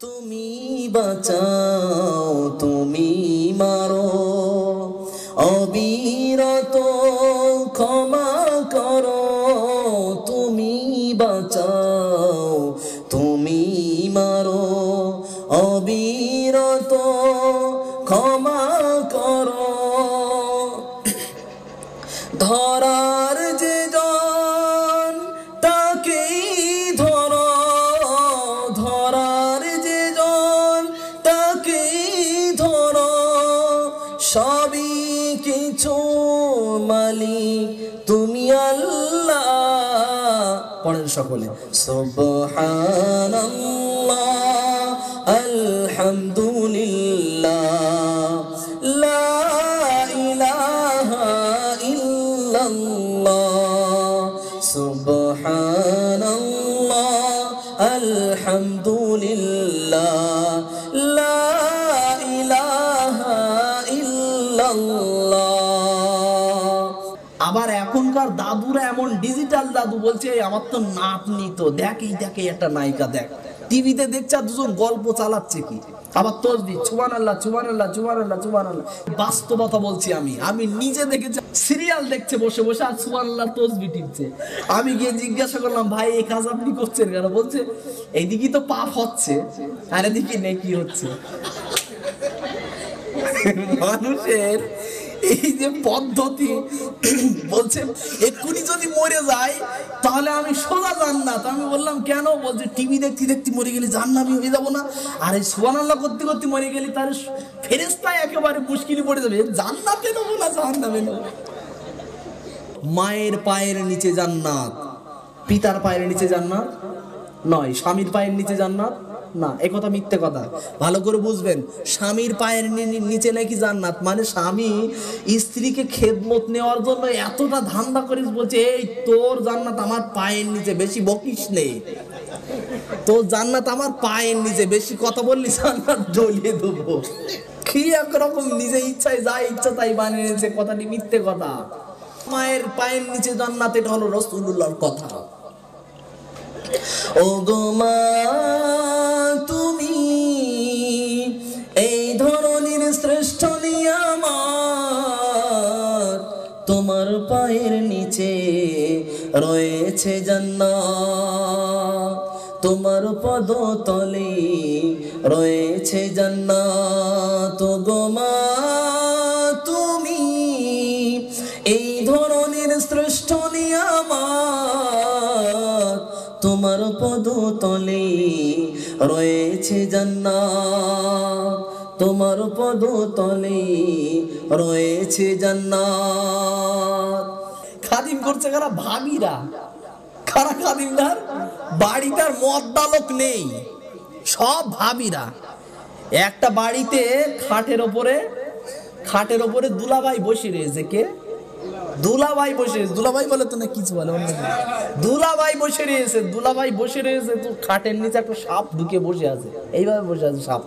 তুমি বাঁচাও তুমি মারো অবিরত ক্ষমা করো তুমি বাঁচাও তুমি মারো অবিরত ক্ষমা করো ধরার যে জন তাকেই ধরো ধরার যে জন তাকেই ধরো সবই কিছু মালিক তুমি আল্লাহ পড়েন সকলে সুবহানাল্লাহ আলহামদুলিল্লাহ লা ইলাহা ইল্লাল্লাহ সুবহানাল্লাহ আলহামদুলিল্লাহ লা ইলাহা ইল্লাল্লাহ। আবার এখনকার দাদুরা এমন ডিজিটাল দাদু বলছে আমার তো নাতনি তো দেখ এই দেখে একটা নায়িকা দেখ টিভিতে দেখছে আর দুজন গল্প চালাচ্ছে কি আবার তসবিহ সুবহানাল্লাহ সুবহানাল্লাহ সুবহানাল্লাহ সুবহানাল্লাহ। বাস্তবতা বলছি আমি নিজে দেখেছি সিরিয়াল দেখছে বসে বসে আর সুবহানাল্লাহ তসবিহ টিপছে। আমি গিয়ে জিজ্ঞাসা করলাম ভাই এই কাজ আপনি করছেন কেন? বলছে এইদিকে তো পাপ হচ্ছে আর এদিকে নেকি হচ্ছে। মানুষের এই যে পদ্ধতি বলছে এক্ষুনি যদি মরে যায় তাহলে আমি সোজা জান্নাত। আমি বললাম কেন? বলছে টিভি দেখতে দেখতে মরে গেলে জান্নাতি হয়ে যাবো না? আর এই সুবহানাল্লাহ করতে করতে মরে গেলে তার ফেরেশতায় একেবারে মুশকিলে পড়ে যাবে, জান্নাতে নেবো না জাহান্নামে নেবো। মায়ের পায়ের নিচে জান্নাত, পিতার পায়ের নিচে জান্নাত নয়, স্বামীর পায়ের নিচে জান্নাত না, একথা মিথ্যে কথা। ভালো করে বুঝবেন, স্বামীর পায়ের নিচে নাকি জান্নাত, মানে স্বামী স্ত্রীকে খেদমত নেওয়ার জন্য এতটা ধান্দা করিস, বলছে এই তোর জান্নাত আমার পায়ের নিচে, বেশি বকিস নেই, তোর জান্নাত আমার পায়ের নিচে, বেশি কথা বললি জান্নাত জ্বলিয়ে দেবো। কি একরকম নিজে ইচ্ছায় যা ইচ্ছা তাই বানিয়ে নিয়েছে, কথাটি মিথ্যে কথা। মায়ের পায়ের নিচে জান্নাত, এটা হলো রাসূলুল্লাহর কথা। ও গো মা তুমি এই ধরনের শ্রেষ্ঠ নিয়ামত, তোমার পায়ের নিচে রয়েছে জান্নাত, তোমার পদতলে রয়েছে জান্নাত। ও গো মা তুমি এই ধরনের শ্রেষ্ঠ নিয়ামত, তোমার পদতলে রয়েছে জান্নাত, তোমার পদতলে রয়েছে জান্নাত। খাদিম করছে কারা? ভাবিরা। কারা খাদিমদার? বাড়িটার মদ্দালক নেই, সব ভাবিরা। একটা বাড়িতে খাটের ওপরে দুলাভাই বসে রয়েছে। কে? দুলাভাই বসে, দুলাভাই বলে তো না কিছু বলে, দুলাভাই বসে রয়েছে, দুলাভাই বসে রয়েছে, তো খাটের নিচে একটা সাপ ঢুকে বসে আছে, এইভাবে বসে আছে সাপ।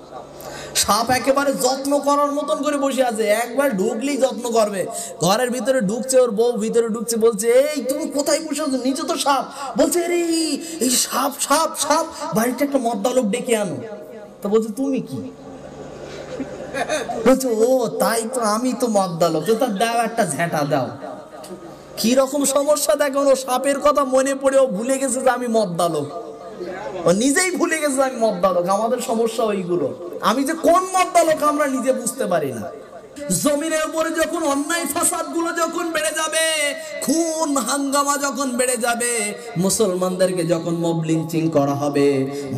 সাপ একেবারে যত্ন করার মতন করে বসে আছে, একবার ঢুকলেই যত্ন করবে। ঘরের ভিতরে ঢুকছে, ওর বউ ভিতরে ঢুকছে, বলছে এই তুমি কোথায় বসে আছো? নিচে তো সাপ। বলছে আরে এই সাপ সাপ সাপ, বাড়িতে একটা মদ্দালক ডেকে আনো। তো বলছে তুমি কি? বলছে ও তাই তো, আমি তো মদ্দালক, তো তার দাও একটা ঝেঁটা দাও। কি রকম সমস্যা দেখো, ও সাপের কথা মনে পড়ে ও ভুলে গেছে যে আমি মদ্দালক, ও নিজেই ভুলে গেছে আমি মদ্দালক। আমাদের সমস্যা ওইগুলো, আমি যে কোন মদ্দালক আমরা নিজে বুঝতে পারি না। জমিনের উপরে যখন অন্যায় ফাসাদ গুলো যখন বেড়ে যাবে, খুন হাঙ্গামা যখন বেড়ে যাবে, মুসলমানদেরকে যখন মব লিঞ্চিং করা হবে,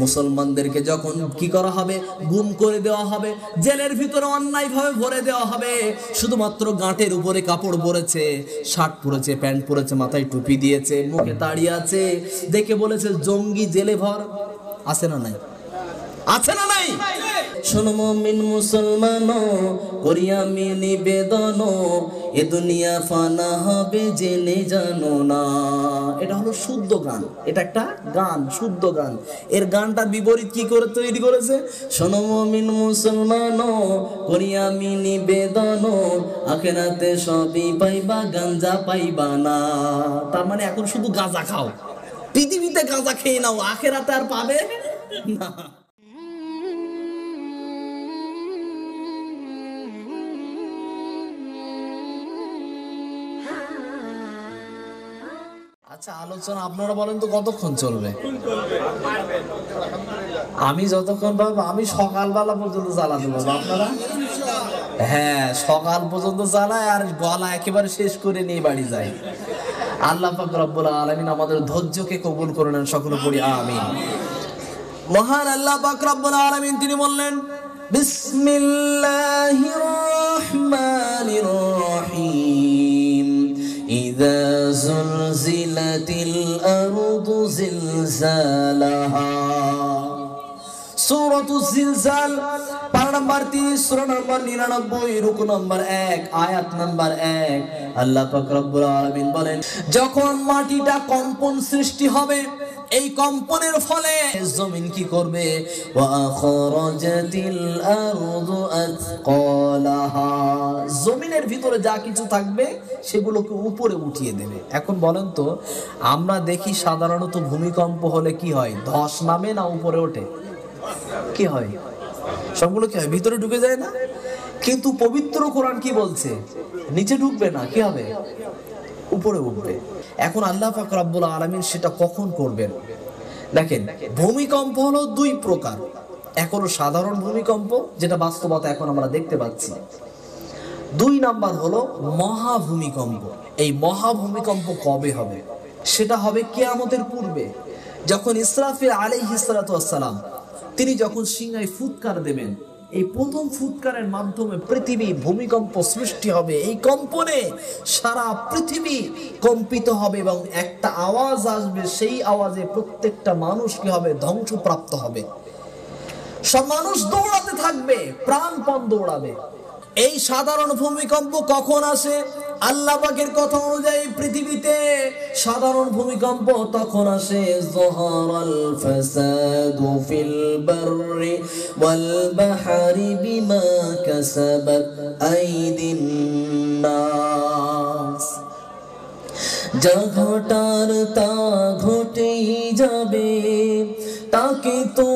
মুসলমানদেরকে যখন কি করা হবে, গুম করে দেওয়া হবে, জেলের ভিতরে অন্যায় ভাবে ভরে দেওয়া হবে, শুধুমাত্র গাঁটের উপরে কাপড় পরেছে, শার্ট পরেছে, প্যান্ট পরেছে, মাথায় টুপি দিয়েছে, মুখে দাড়ি আছে, দেখে বলেছে জঙ্গি, জেলে ভর। আছে না নাই? আছে না নাই? শোনো মুমিন মুসলমান, করি আমি নিবেদন, এ দুনিয়া ফানা হবে জেনে জানো না। এটা হলো শুদ্ধ গান, এটা একটা গান, শুদ্ধ গান। এর গানটার বিপরীত কি করে তৈরি করেছে? শোনো মুমিন মুসলমান, করি আমি নিবেদন, আখিরাতে সবই পাইবা, গাঞ্জা পাইবা না। তার মানে এখন শুধু গাঁজা খাও, পৃথিবীতে গাঁজা খেয়ে নাও, আখিরাতে আর পাবে না। আচ্ছা, আলোচনা আপনারা বলেন তো কতক্ষণ চলবে? আমি যতক্ষণ পাবো, আমি সকালবেলা পর্যন্ত চালাতে পারবো। আপনারা? হ্যাঁ, সকাল পর্যন্ত চালায় আর গলা একেবারে শেষ করে নিয়ে বাড়ি যায়। আল্লাহ পাক রব্বুল আলামিন আমাদের ধৈর্যকে কবুল করে নেন, সকলে পড়ি আমিন। মহান আল্লাহ পাক রব্বুল আলামিন তিনি বললেন, বিসমিল্লাহির রহমানির রহিম, ইযা যুলজিলাতিল আরদু জিলজালাহা। সূরাতুজ জিলজাল, পারা নাম্বার 30, সূরা নাম্বার 99, রুকু নাম্বার 1, আয়াত নাম্বার 1। আল্লাহ পাক রব্বুল আলামিন বলেন, যখন মাটিটা কম্পন সৃষ্টি হবে, এই কম্পনের ফলে জমিন কি করবে? ওয়া আখরাজাতিল আরদু আথকালাহা, জমিনের ভিতরে যা কিছু থাকবে সেগুলোকে উপরে উঠিয়ে দেবে। এখন বলেন তো, আমরা দেখি সাধারণত ভূমিকম্প হলে কি হয়? ধস নামে না উপরে ওঠে? কি হয়? সবগুলো কি হয়? ভিতরে ঢুকে যায় না? কিন্তু পবিত্র কোরআন কি বলছে? নিচে ঢুকবে না, কি হবে? উপরে উঠবে। এখন আল্লাহ পাক রব্বুল আলামিন সেটা কখন করবেন? দেখেন, ভূমিকম্প হলো দুই প্রকার। এক হলো সাধারণ ভূমিকম্প, যেটা বাস্তবতা এখন আমরা দেখতে পাচ্ছি। দুই নাম্বার হলো মহাভূমিকম্প। এই মহাভূমিকম্প কবে হবে? সেটা হবে কিয়ামতের পূর্বে, যখন ইসরাফিল আলাইহিস সালাতু ওয়াস সালাম তিনি যখন সিংহায় ফুৎকার দেবেন। এই প্রথম ফুৎকারের মাধ্যমে পৃথিবী ভূমিকম্প সৃষ্টি হবে। এই কম্পনে সারা পৃথিবী কম্পিত হবে এবং একটা আওয়াজ আসবে, সেই আওয়াজে প্রত্যেকটা মানুষ কি হবে? ধ্বংসপ্রাপ্ত হবে। সব মানুষ দৌড়াতে থাকবে, প্রাণপণ দৌড়াবে। এই সাধারণ ভূমিকম্প কখন আসে? আল্লাহ পাকের কথা অনুযায়ী পৃথিবীতে সাধারণ ভূমিকম্প তখন আসে, যহারাল ফাসাদু ফিল বাররি ওয়াল বাহরি বিমা কাসাবাত আইদিন নাস। যা ঘটার তা ঘটেই যাবে, তাকে তো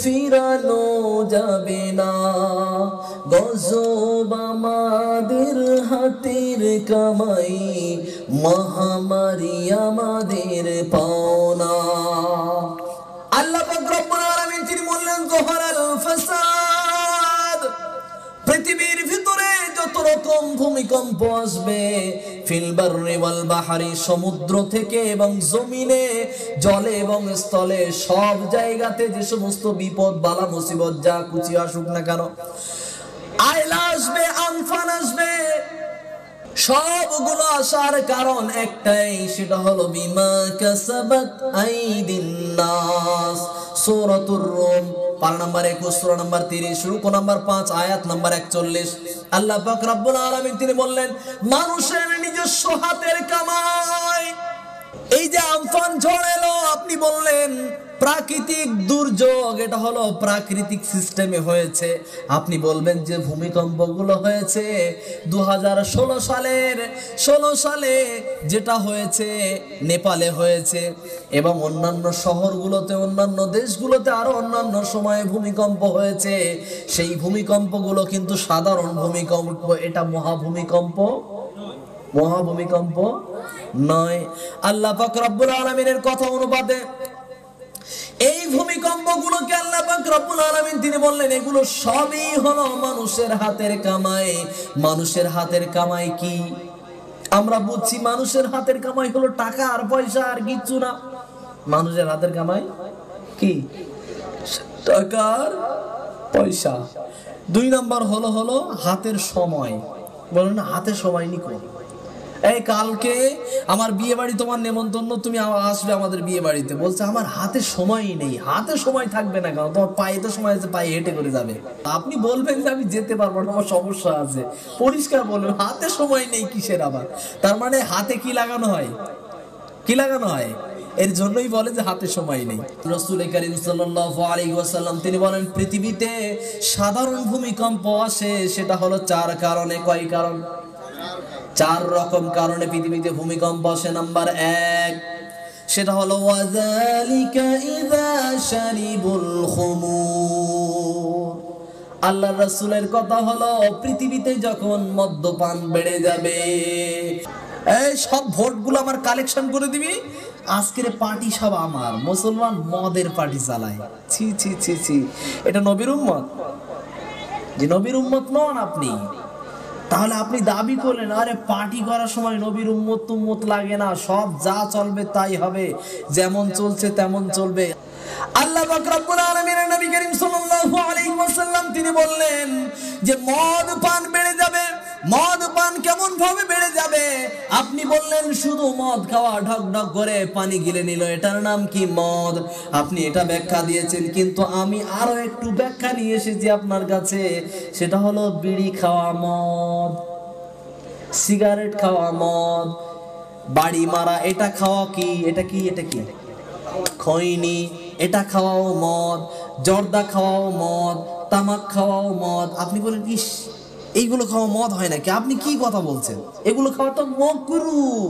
ফিরানো যাবে না। গজব আমাদের হাতের কামাই, মহামারী আমাদের পাওনা। আল্লাহ পাক রব্বুল আলামিন তিনি বললেন, যহারাল ফাসাদ, পৃথিবীর ভিতরে যত রকম ভূমিকম্প আসবে, ফিল বাররি ওয়াল বাহরি, সমুদ্র থেকে এবং জমিনে, জলে এবং স্থলে, সব জায়গাতে যে সমস্ত বিপদ বালা মুসিবত যা কুচি আসুক না কেন, আইলা আসবে, আমফান আসবে, সবগুলো আসার কারণ একটাই, সেটা হলো বিমা কাসাবাত আইদিন নাস। সূরাতুর রুম, পারা নাম্বার 21, সূরা নাম্বার 30, রুকু নাম্বার 5, আয়াত নাম্বার 41। আল্লাহ পাক রব্বুল আলামিন তিনি বললেন, মানুষের নিজস্ব হাতের কামাই। এই যে আমফান ঝড় এলো, আপনি বললেন প্রাকৃতিক দুর্যোগ, এটা হলো প্রাকৃতিক সিস্টেমে হয়েছে। আপনি বলবেন যে ভূমিকম্পগুলো হয়েছে 2016 সালে যেটা হয়েছে নেপালে হয়েছে, এবং অন্যান্য শহরগুলোতে, অন্যান্য দেশগুলোতে আরো অন্যান্য সময়ে ভূমিকম্প হয়েছে। সেই ভূমিকম্পগুলো কিন্তু সাধারণ ভূমিকম্প, এটা মহাভূমিকম্প নয়। আল্লাহ পাক রব্বুল আলামিনের কথা অনুপাতে এই ভূমিকম্পগুলোকে আল্লাহ পাক রব্বুল আলামিন তিনি বললেন, এগুলো সবই হলো মানুষের হাতের কামাই। মানুষের হাতের কামাই কি? আমরা বুঝছি মানুষের হাতের কামাই হলো টাকা আর পয়সা, আর কিচ্ছু না। মানুষের হাতের কামাই কি? টাকা আর পয়সা। দুই নাম্বার হলো হাতের সময়। বলেন না, হাতের সময় নিকো। এই কালকে আমার বিয়ে বাড়ি, তোমার নেমন্তন্ন, তুমি আসবে আমাদের বিয়ে বাড়িতে। বলছে আমার হাতে সময়ই নেই। হাতে সময় থাকবে না কেন? তোমার পায়েতে সময় আছে, পায়ে হেঁটে করে যাবে। আপনি বলবেন যে আমি যেতে পারবো না, আমার সমস্যা আছে, পরিষ্কার বলবেন। হাতে সময় নেই কিসের আবার? তার মানে হাতে কি লাগানো হয়? কি লাগানো হয়? এর জন্যই বলে যে হাতে সময় নেই। রাসূল কারীম সাল্লাল্লাহু আলাইহি ওয়াসাল্লাম তিনি বলেন, পৃথিবীতে সাধারণ ভূমিকম্প আসে, সেটা হলো 4 কারণে। কয় কারণ? 4 রকম কারণে পৃথিবীতে ভূমিকম্প আসে। নাম্বার 1, সেটা হলো ওয়াযালিকা ইযা শারিবুল খুমুর। আল্লাহর রাসূলের কথা হলো, পৃথিবীতে যখন মদ্যপান বেড়ে যাবে। এই সব ভোটগুলো আমার কালেকশন করে দিবি, আজকের পার্টি সব আমার, মুসলমান মদের পার্টি চালায়। ছি ছি ছি ছি, এটা নবীর উম্মত? যে নবীর উম্মত নন আপনি, তাহলে আপনি দাবি করলেন আরে পার্টি করার সময় নবীর উম্মত তুম্মত লাগে না, সব যা চলবে তাই হবে, যেমন চলছে তেমন চলবে। আল্লাহ পাক রব্বুল আলামিনের নবী করিম সাল্লাল্লাহু আলাইহি ওয়াসাল্লাম তিনি বললেন যে মদ পান বেড়ে যাবে। মদ পান কেমন ভাবে বেড়ে যাবে? আপনি বললেন শুধু মদ খাওয়া, ঢক ঢক করে পানি গিলে নিল, এটার নাম কি মদ? আপনি এটা ব্যাখ্যা দিয়েছেন, কিন্তু আমি আরো একটু ব্যাখ্যা নিয়ে এসেছি আপনার কাছে, সেটা হলো বিড়ি খাওয়া মদ, সিগারেট খাওয়া মদ, বাড়ি মারা এটা খাওয়া কি, এটা কি, এটা কি খৈনি, এটা খাওয়াও মদ, জর্দা খাওয়াও মদ, তামাক খাওয়াও মদ। আপনি বলেন ইস এইগুলো খাওয়া মদ হয় নাকি? আপনি কি কথা বলছেন? এগুলো খাওয়া তো মাকরুহ।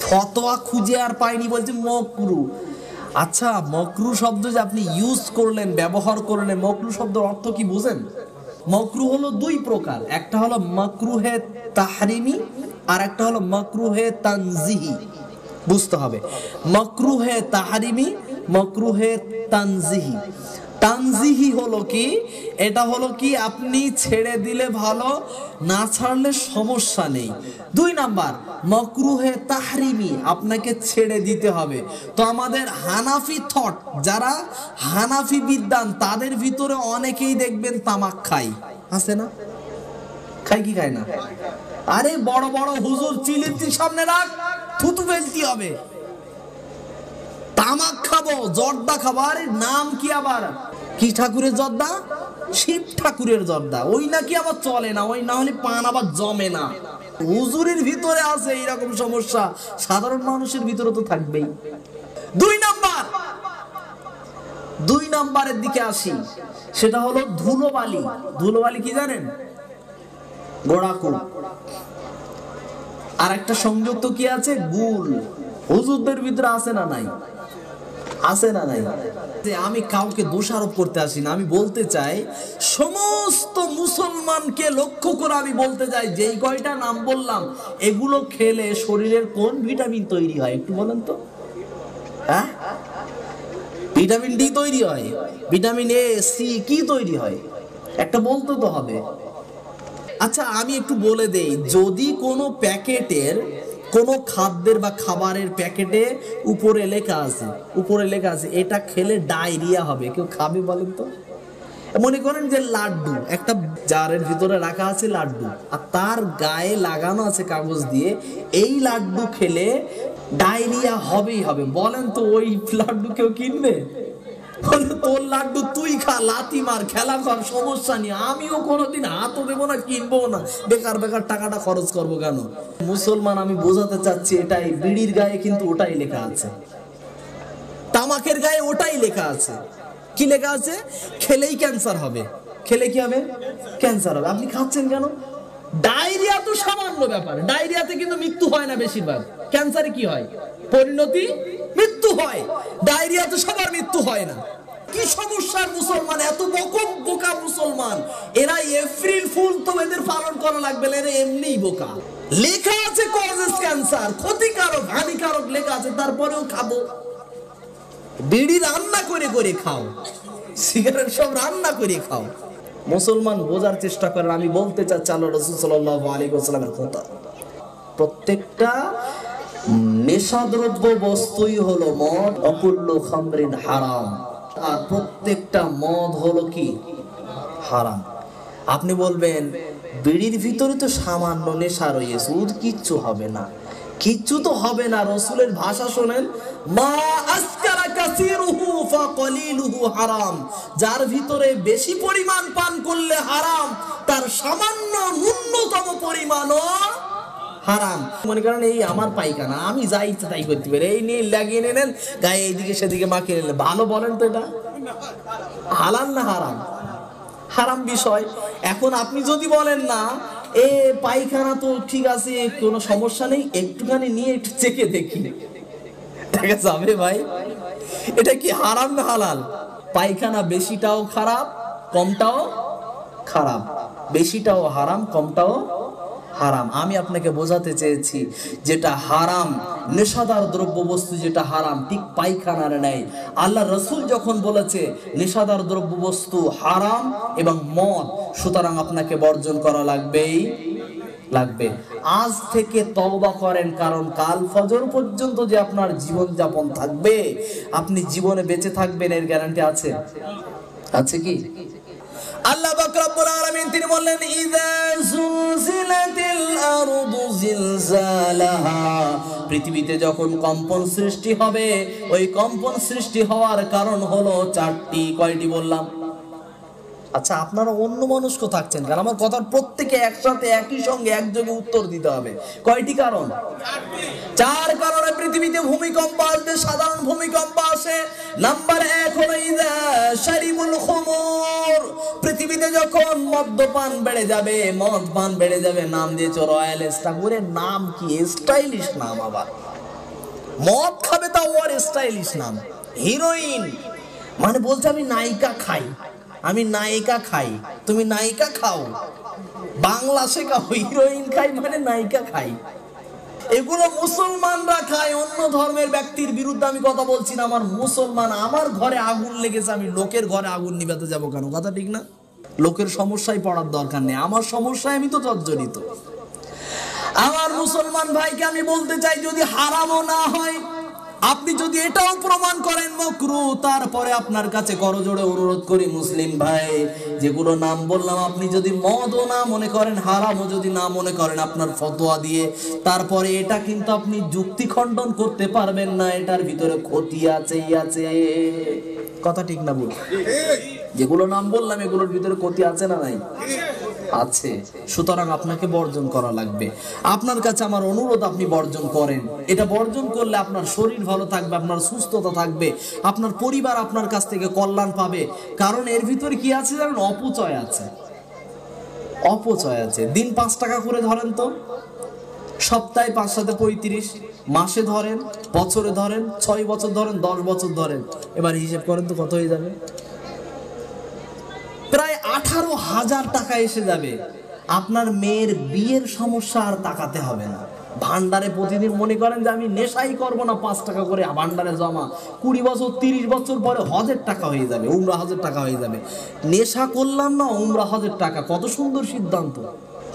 ফতোয়া খুঁজে আর পাইনি, বলছে মাকরুহ। আচ্ছা, মাকরুহ শব্দ যে আপনি ইউজ করলেন, ব্যবহার করলেন, মাকরুহ শব্দের অর্থ কি বুঝেন? মাকরুহ হলো দুই প্রকার, একটা হলো মাকরুহে তাহরিমি আর একটা হলো মাকরুহে তানজিহি। বুঝতে হবে, মাকরুহে তাহরিমি, মাকরুহে তানজিহি। তানজিহি হলো কি? এটা হলো কি আপনি ছেড়ে দিলে ভালো, না ছাড়লে সমস্যা নেই। দুই নাম্বার মাকরুহে তাহরিমি, আপনাকে ছেড়ে দিতে হবে। তো আমাদের হানাফি থট, যারা হানাফি বিদ্বান, তাদের ভিতরে অনেকেই দেখবেন তামাক খায়, আছে না? খায় কি খায় না? আরে বড় বড় হুজুর চিলির সামনে রাখ, থুতু ফেলতে হবে। তামাক খাবো, জর্দা খাবো, আরে নাম কি আবার? কি ঠাকুরের জর্দা? শিব ঠাকুরের জর্দা, ওই নাকি আবার চলে না, ওই না হলে পান আবার জমে না। হুজুরের ভিতরে আছে এইরকম সমস্যা, সাধারণ মানুষের ভিতরে তো থাকবেই। দুই নাম্বারের দিকে আসি, সেটা হলো ধুলোবালি। ধুলোবালি কি জানেন? গোড়াকুল। আর একটা সংযুক্ত কি আছে? গুল। হুজুরদের ভিতরে আছে না নাই? আছে না নাই? আমি কাউকে দোষারোপ করতে আসি না, আমি বলতে চাই সমস্ত মুসলমানকে লক্ষ্য করে আমি বলতে চাই, যেই কয়টা নাম বললাম এগুলো খেলে শরীরের কোন ভিটামিন তৈরি হয় একটু বলেন তো? হ্যাঁ, ভিটামিন ডি তৈরি হয়, ভিটামিন এ, সি, কি তৈরি হয় একটা বলতে তো হবে। আচ্ছা আমি একটু বলে দেই, যদি কোনো প্যাকেটের, কোনো খাদ্যের বা খাবারের প্যাকেটে উপরে লেখা আছে এটা খেলে ডায়রিয়া হবে, কেউ খাবে বলেন তো? মনে করেন যে লাড্ডু, একটা জারের ভিতরে রাখা আছে লাড্ডু, আর তার গায়ে লাগানো আছে কাগজ দিয়ে, এই লাড্ডু খেলে ডায়রিয়া হবেই হবে, বলেন তো ওই লাড্ডু কেউ কিনবে? তোর লাড্ডু তুই খা, লাথি মার, খেলা কর, সমস্যা নেই, আমিও কোনোদিন হাতও দেবো না, কিনবো না, বেকার বেকার টাকাটা খরচ করবো কেন? মুসলমান আমি বোঝাতে চাচ্ছি এটাই, বিড়ির গায়ে কিন্তু ওটাই লেখা আছে, তামাকের গায়ে ওটাই লেখা আছে। কি লেখা আছে? খেলেই ক্যান্সার হবে। খেলে কি হবে? ক্যান্সার হবে। আপনি খাচ্ছেন কেন? ডায়রিয়া তো সামান্য ব্যাপার, ডায়রিয়াতে কিন্তু মৃত্যু হয় না বেশিরভাগ। ক্যান্সারে কি হয়? পরিণতি, মৃত্যু হয়। ডায়রিয়া তো সবার মৃত্যু হয় না। কি সমস্যার মুসলমান, এত বোকা মুসলমান, এরা এপ্রিল ফুল তো এদের পালন করা লাগবে, এরা এমনিই বোকা। লেখা আছে কজেস ক্যান্সার, ক্ষতিকারক, হানিকারক লেখা আছে, তারপরেও খাবো। বিড়ি রান্না করে করে খাও, সিগারেট সব রান্না করে খাও। মুসলমান বোঝার চেষ্টা করেন, আমি বলতে চাচ্ছি আল্লাহ রাসূল সাল্লাল্লাহু আলাইহি ওয়াসাল্লামের কথা, প্রত্যেকটা নেশাদ্রব্য বস্তুই হলো মদ, অকুল্লু খামরিন হারাম, আর প্রত্যেকটা মদ হলো কি? হারাম। আপনি বলবেন বিড়ির ভিতরে তো সামান্য নেশা রয়েছে, ওর কিচ্ছু হবে না, কিচ্ছু তো হবে না। রাসূলের ভাষা শোনেন, মা আসকারা কাসীরুহু ফাকলিলুহু হারাম, যার ভিতরে বেশি পরিমাণ পান করলে হারাম, তার সামান্য ন্যূনতম পরিমাণও হারাম। মনে করেন এই আমার পায়খানা, আমি যা ইচ্ছা তাই করতে পারি, এই নিয়ে লাগিয়ে নেন গায়ে, এইদিকে সেদিকে মাখিয়ে নিলেন, ভালো বলেন তো এটা হালাল না হারাম? হারাম বিষয়। এখন আপনি যদি বলেন না এ পায়খানা তো ঠিক আছে, কোনো সমস্যা নেই, একটুখানি নিয়ে একটু চেকে দেখি, দেখা যাবে ভাই এটা কি হারাম না হালাল? পায়খানা বেশিটাও খারাপ, কমটাও খারাপ, বেশিটাও হারাম, কমটাও হারাম। আমি আপনাকে বোঝাতে চেয়েছি যেটা হারাম, নেশাদার দ্রব্য বস্তু যেটা হারাম, ঠিক পায়খানার নেই। আল্লাহ রসুল যখন বলেছে নেশাদার দ্রব্য বস্তু হারাম এবং মদ, সুতরাং আপনাকে বর্জন করা লাগবেই লাগবে। আজ থেকে তওবা করেন, কারণ কাল ফজর পর্যন্ত যে আপনার জীবন যাপন থাকবে, আপনি জীবনে বেঁচে থাকবেন এর গ্যারান্টি আছে? আছে কি? আল্লাহ পাক রব্বুল আলামিন তিনি বললেন, ইযা যুলজিলাতিল আরদু জিলজালাহা, পৃথিবীতে যখন কম্পন সৃষ্টি হবে, ওই কম্পন সৃষ্টি হওয়ার কারণ হলো চারটি। কয়টি বললাম? আচ্ছা, আপনারা অন্য মনস্ক থাকছেন কারণ আমার কথার প্রত্যেকে একসাথে একই সঙ্গে একযোগে উত্তর দিতে হবে। কয়টি কারণ? চার কারণে পৃথিবীতে ভূমিকম্প আসবে, সাধারণ ভূমিকম্প আসে। নাম্বার 1 হলো ইযা শারিবুল খুমুর, পৃথিবীতে যখন মদ্যপান বেড়ে যাবে, মদ পান বেড়ে যাবে। নাম দিয়েছে রয়্যাল স্টাগুরের, নাম কি স্টাইলিশ নাম, আবার মদ খাবে তাও আর স্টাইলিশ নাম। হিরোইন মানে বলছে আমি নায়িকা খাই, আমি নায়িকা খাই, তুমি নায়িকা খাও, বাংলা শেখাও। হিরোইন খাই মানে নায়িকা খাই। এগুলো মুসলমানরা খায়, অন্য ধর্মের ব্যক্তির বিরুদ্ধে আমি কথা বলছি না। আমার মুসলমান, আমার ঘরে আগুন লেগেছে, আমি লোকের ঘরে আগুন নিভাতে যাবো কেন? কথা ঠিক না? লোকের সমস্যায় পড়ার দরকার নেই, আমার সমস্যায় আমি তো জর্জরিত। আমার মুসলমান ভাইকে আমি বলতে চাই, যদি হারামও না হয়, আপনি যদি এটাও প্রমাণ করেন মাকরু, তারপরে আপনার কাছে করজোড়ে অনুরোধ করি মুসলিম ভাই, যেগুলো নাম বললাম, আপনি যদি মদও না মনে করেন, হারামও যদি না মনে করেন আপনার ফতোয়া দিয়ে, তারপরে এটা কিন্তু আপনি যুক্তি খণ্ডন করতে পারবেন না, এটার ভিতরে ক্ষতি আছে। কথা ঠিক না বল? যেগুলো নাম বললাম এগুলোর ভিতরে ক্ষতি আছে না নাই? আছে। সুতরাং আপনাকে বর্জন করা লাগবে। আপনার কাছে আমার অনুরোধ, আপনি বর্জন করেন। এটা বর্জন করলে আপনার শরীর ভালো থাকবে, আপনার সুস্থতা থাকবে, আপনার পরিবার আপনার কাছ থেকে কল্যাণ পাবে। কারণ এর ভিতরে কি আছে জানেন? অপচয় আছে, অপচয় আছে। দিন 5 টাকা করে ধরেন তো, সপ্তাহে 5 সাথে 35, মাসে ধরেন, বছরে ধরেন, 6 বছর ধরেন, 10 বছর ধরেন, এবার হিসেব করেন তো কত হয়ে যাবে? প্রায় 18,000 টাকা এসে যাবে। আপনার মেয়ের বিয়ের সমস্যা আর তাকাতে হবে না। ভান্ডারে প্রতিদিন মনে করেন যে আমি নেশাই করবো না, 5 টাকা করে ভান্ডারে জমা, 20 বছর 30 বছর পরে হজের টাকা হয়ে যাবে, উমরা হজের টাকা হয়ে যাবে। নেশা করলাম না, উমরা হজের টাকা। কত সুন্দর সিদ্ধান্ত।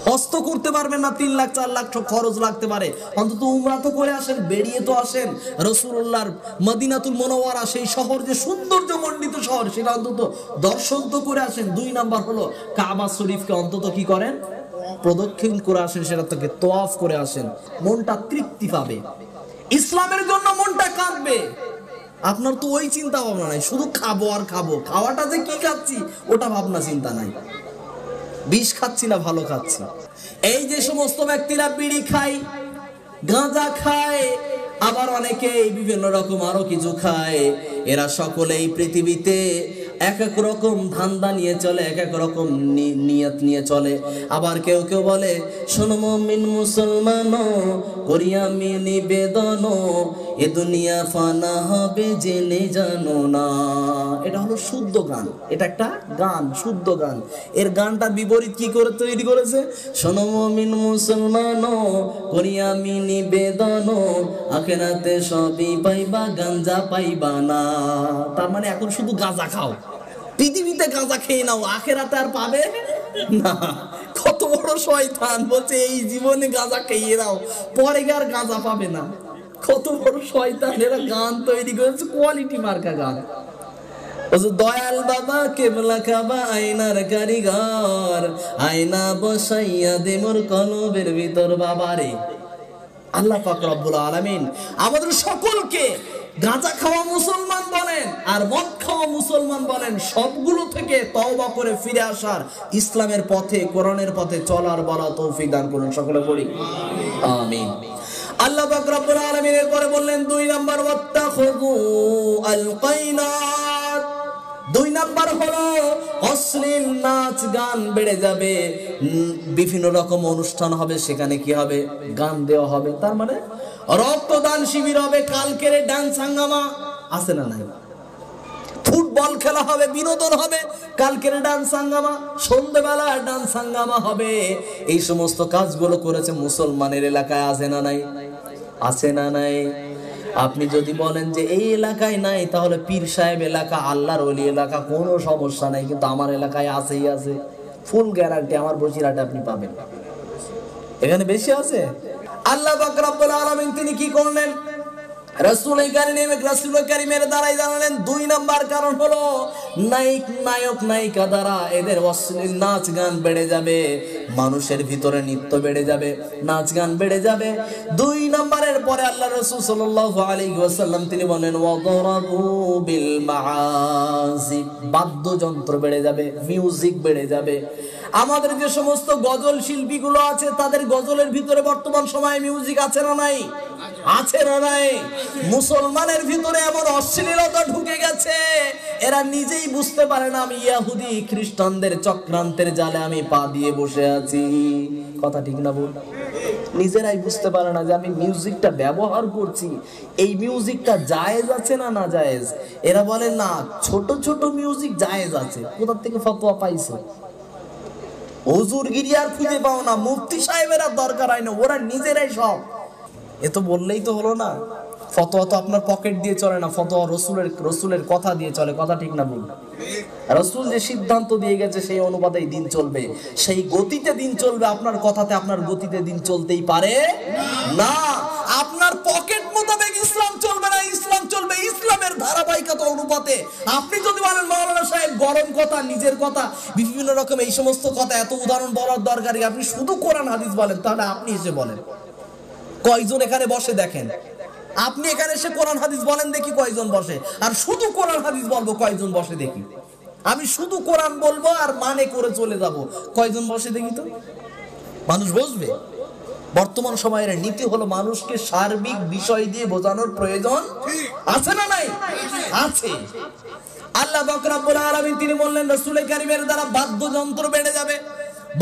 হস্ত করতে পারবেন না, 3 লাখ 4 লাখ খরচ লাগতে পারে, অন্তত উমরা তো করে আসেন, বেরিয়ে তো আসেন। রাসূলুল্লাহর মদিনাতুল মুনাওয়ারা, সেই শহর যে সৌন্দর্য মণ্ডিত শহর, সেটা অন্তত দর্শন তো করে আসেন। 2 নাম্বার হলো কাবা শরীফকে অন্তত কি করেন? প্রদক্ষিণ করে আসেন, সেটা থেকে তোয়াফ করে আসেন। মনটা তৃপ্তি পাবে, ইসলামের জন্য মনটা কাঁদবে। আপনার তো ওই চিন্তা ভাবনা নাই, শুধু খাবো আর খাবো। খাওয়াটা যে কি খাচ্ছি ওটা ভাবনা চিন্তা নাই, বিষ খাচ্ছি না ভালো খাচ্ছি। এই যে সমস্ত ব্যক্তিরা বিড়ি খায়, গাঁজা খায়, আবার অনেকে বিভিন্ন রকম আরো কিছু খায়, এরা সকলেই পৃথিবীতে এক এক রকম ধান্দা নিয়ে চলে, এক এক রকম নিয়ত নিয়ে চলে। আবার কেউ কেউ বলে, শোনো মুমিন মুসলমান, করি আমি নিবেদন, এ দুনিয়া ফানা হবে জেনে জানো না। এটা হলো শুদ্ধ গান, এটা একটা গান, শুদ্ধ গান। এর গানটার বিপরীত কি করে তৈরি করেছে? শোনো মুমিন মুসলমান, করি আমি নিবেদন, আখিরাতে সবই পাইবা, গাঞ্জা পাইবা না। তার মানে এখন শুধু গাঁজা খাও, পৃথিবীতে গাঁজা খেয়ে নাও, আখিরাতে আর পাবে না। কত বড় শয়তান! বলছে এই জীবনে গাঁজা খেয়ে নাও, পরে আর গাঁজা পাবে না। কত বড় শয়তান! এরা গান তৈরি করেছে, কোয়ালিটি মার্কা গান। দয়াল বাবা কেবলা কাবা আয়নার কারিগর, আয়না বসাইয়া দে মোর কলবের ভিতর বাবারে। আল্লাহ পাক রব্বুল আলামিন আমাদের সকলকে গাঁজা খাওয়া মুসলমান বলেন আর মদ খাওয়া মুসলমান বলেন, সবগুলো থেকে তওবা করে ফিরে আসার, ইসলামের পথে, কোরআনের পথে চলার বলা তৌফিক দান করুন। সকলে পড়ি আমিন। আল্লাহ পাক রব্বুল আলামিন এরপরে বললেন 2 নাম্বার, ওয়াত্তাখুযু আল কাইনাত। 2 নাম্বার হলো অশ্লীল নাচ গান বেড়ে যাবে, বিভিন্ন রকম অনুষ্ঠান হবে, সেখানে কি হবে? গান দেওয়া হবে। তার মানে রক্তদান শিবির হবে, কালকের ডান্স হাঙ্গামা আছে না নাই? ফুটবল খেলা হবে, বিনোদন হবে, কালকের ডান্স হাঙ্গামা, সন্ধ্যেবেলা ডান্স হাঙ্গামা হবে। এই সমস্ত কাজগুলো করেছে মুসলমানের এলাকায়, আছে না নাই? আছে না নাই? আপনি যদি বলেন যে এই এলাকায় নাই, তাহলে পীর সাহেব এলাকা, আল্লাহর ওলি এলাকা, কোনো সমস্যা নাই, কিন্তু আমার এলাকায় আছেই আছে। ফুল গ্যারান্টি আমার বসিরহাটে আপনি পাবেন। এখানে বেশি আছে। আল্লাহ পাক রব্বুল আলামিন তিনি কি করলেন? রাসূল কারীমের দ্বারাই জানালেন 2 নাম্বার কারণ হলো নায়ক নায়িকা দ্বারা এদের অশ্লীল নাচ গান বেড়ে যাবে, মানুষের ভিতরে নৃত্য বেড়ে যাবে, নাচ গান বেড়ে যাবে। 2 নাম্বারের পরে আল্লাহ রাসূল সাল্লাল্লাহু আলাইহি ওয়াসাল্লাম তিনি বলেন ওয়াদরাবু বিল মাআজিব, বাদ্যযন্ত্র বেড়ে যাবে, মিউজিক বেড়ে যাবে। আমাদের যে সমস্ত গজল শিল্পীগুলো আছে, তাদের গজলের ভিতরে বর্তমান সময়ে মিউজিক আছে না নাই? আছে না নাই? মুসলমানের ভিতরে এমন অশ্লীলতা ঢুকে গেছে, এরা নিজেই বুঝতে পারে না আমি ইহুদি খ্রিস্টানদের চক্রান্তের জালে আমি পা দিয়ে বসে আছি। কথা ঠিক না বল? নিজেরাই বুঝতে পারে না যে আমি মিউজিকটা ব্যবহার করছি, এই মিউজিকটা জায়েজ আছে না না জায়েজ। এরা বলে না ছোট ছোট মিউজিক জায়েজ আছে। কোথা থেকে ফতোয়া পাইছে? হুজুরগিরি আর খুঁজে পাও না, মুফতি সাহেবের আর দরকার হয় না, ওরা নিজেরাই সব। এ তো বললেই তো হলো না। ফতোয়া তো আপনার পকেট দিয়ে চলে না, ফতোয়া রসুলের কথা দিয়ে চলে। কথা ঠিক না বল? রসুল যে সিদ্ধান্ত দিয়ে গেছে সেই অনুপাতেই দিন চলবে, সেই গতিতে দিন চলবে। আপনার কথাতে আপনার গতিতে দিন চলতেই পারে না। আপনার পকেট মোতাবেক ইসলাম চলবে না, ইসলাম চলবে ইসলামের ধারাবাহিকতা অনুপাতে। আপনি যদি বলেন মাওলানা সাহেব গরম কথা, নিজের কথা, বিভিন্ন রকম এই সমস্ত কথা এত উদাহরণ বলার দরকারি, আপনি শুধু কোরআন হাদিস বলেন, তাহলে আপনি এসে বলেন কয়জন এখানে বসে দেখেন। আপনি এখানে এসে কোরআন হাদিস বলেন দেখি কয়জন বসে, আর শুধু কোরআন হাদিস বলবো কয়জন বসে দেখি। আমি শুধু কোরআন বলবো আর মানে করে চলে যাব, কয়জন বসে দেখি তো? মানুষ বসবে? বর্তমান সময়ের নীতি হলো মানুষকে সার্বিক বিষয় দিয়ে বোঝানোর প্রয়োজন আছে না নাই? আছে। আল্লাহ পাক রব্বুল আলামিন তিনি বললেন রাসূল কারীমের দ্বারা বাদ্যযন্ত্র বেড়ে যাবে।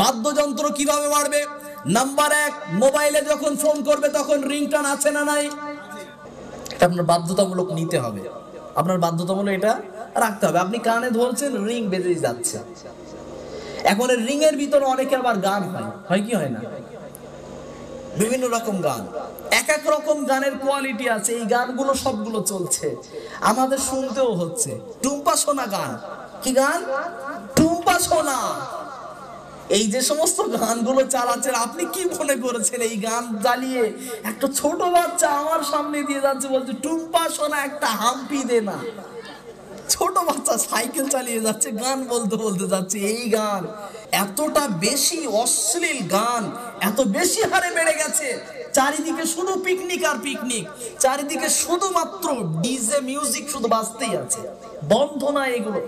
বাদ্যযন্ত্র কিভাবে বাড়বে? নাম্বার 1, মোবাইলে যখন ফোন করবে তখন রিংটোন আছে না নাই? এটা আপনার বাধ্যতামূলক নিতে হবে, আপনার বাধ্যতামূলক এটা রাখতে হবে। আপনি কানে ধরছেন, রিং বেজে যাচ্ছে। এখন এই রিং এর ভিতরে অনেকে আবার গান হয় কি হয় না? বিভিন্ন রকম গান, এক এক রকম গানের কোয়ালিটি আছে। এই গানগুলো সবগুলো চলছে, আমাদের শুনতেও হচ্ছে। টুম্পা সোনা গান, কি গান? টুম্পা সোনা। এই যে সমস্ত গানগুলো চালাচ্ছেন, আপনি কি মনে করেছেন এই গান জ্বালিয়ে একটা ছোট বাচ্চা আমার সামনে দিয়ে যাচ্ছে, বলছে টুম্পা সোনা একটা হাম্পি দে না। ছোট বাচ্চা সাইকেল চালিয়ে যাচ্ছে, গান বলতে বলতে যাচ্ছে। এই গান এতটা বেশি অশ্লীল গান, এত বেশি হারে বেড়ে গেছে, চারিদিকে শুধু পিকনিক আর পিকনিক, চারিদিকে শুধুমাত্র ডিজে মিউজিক শুধু বাজতেই আছে, বন্ধ না। এগুলো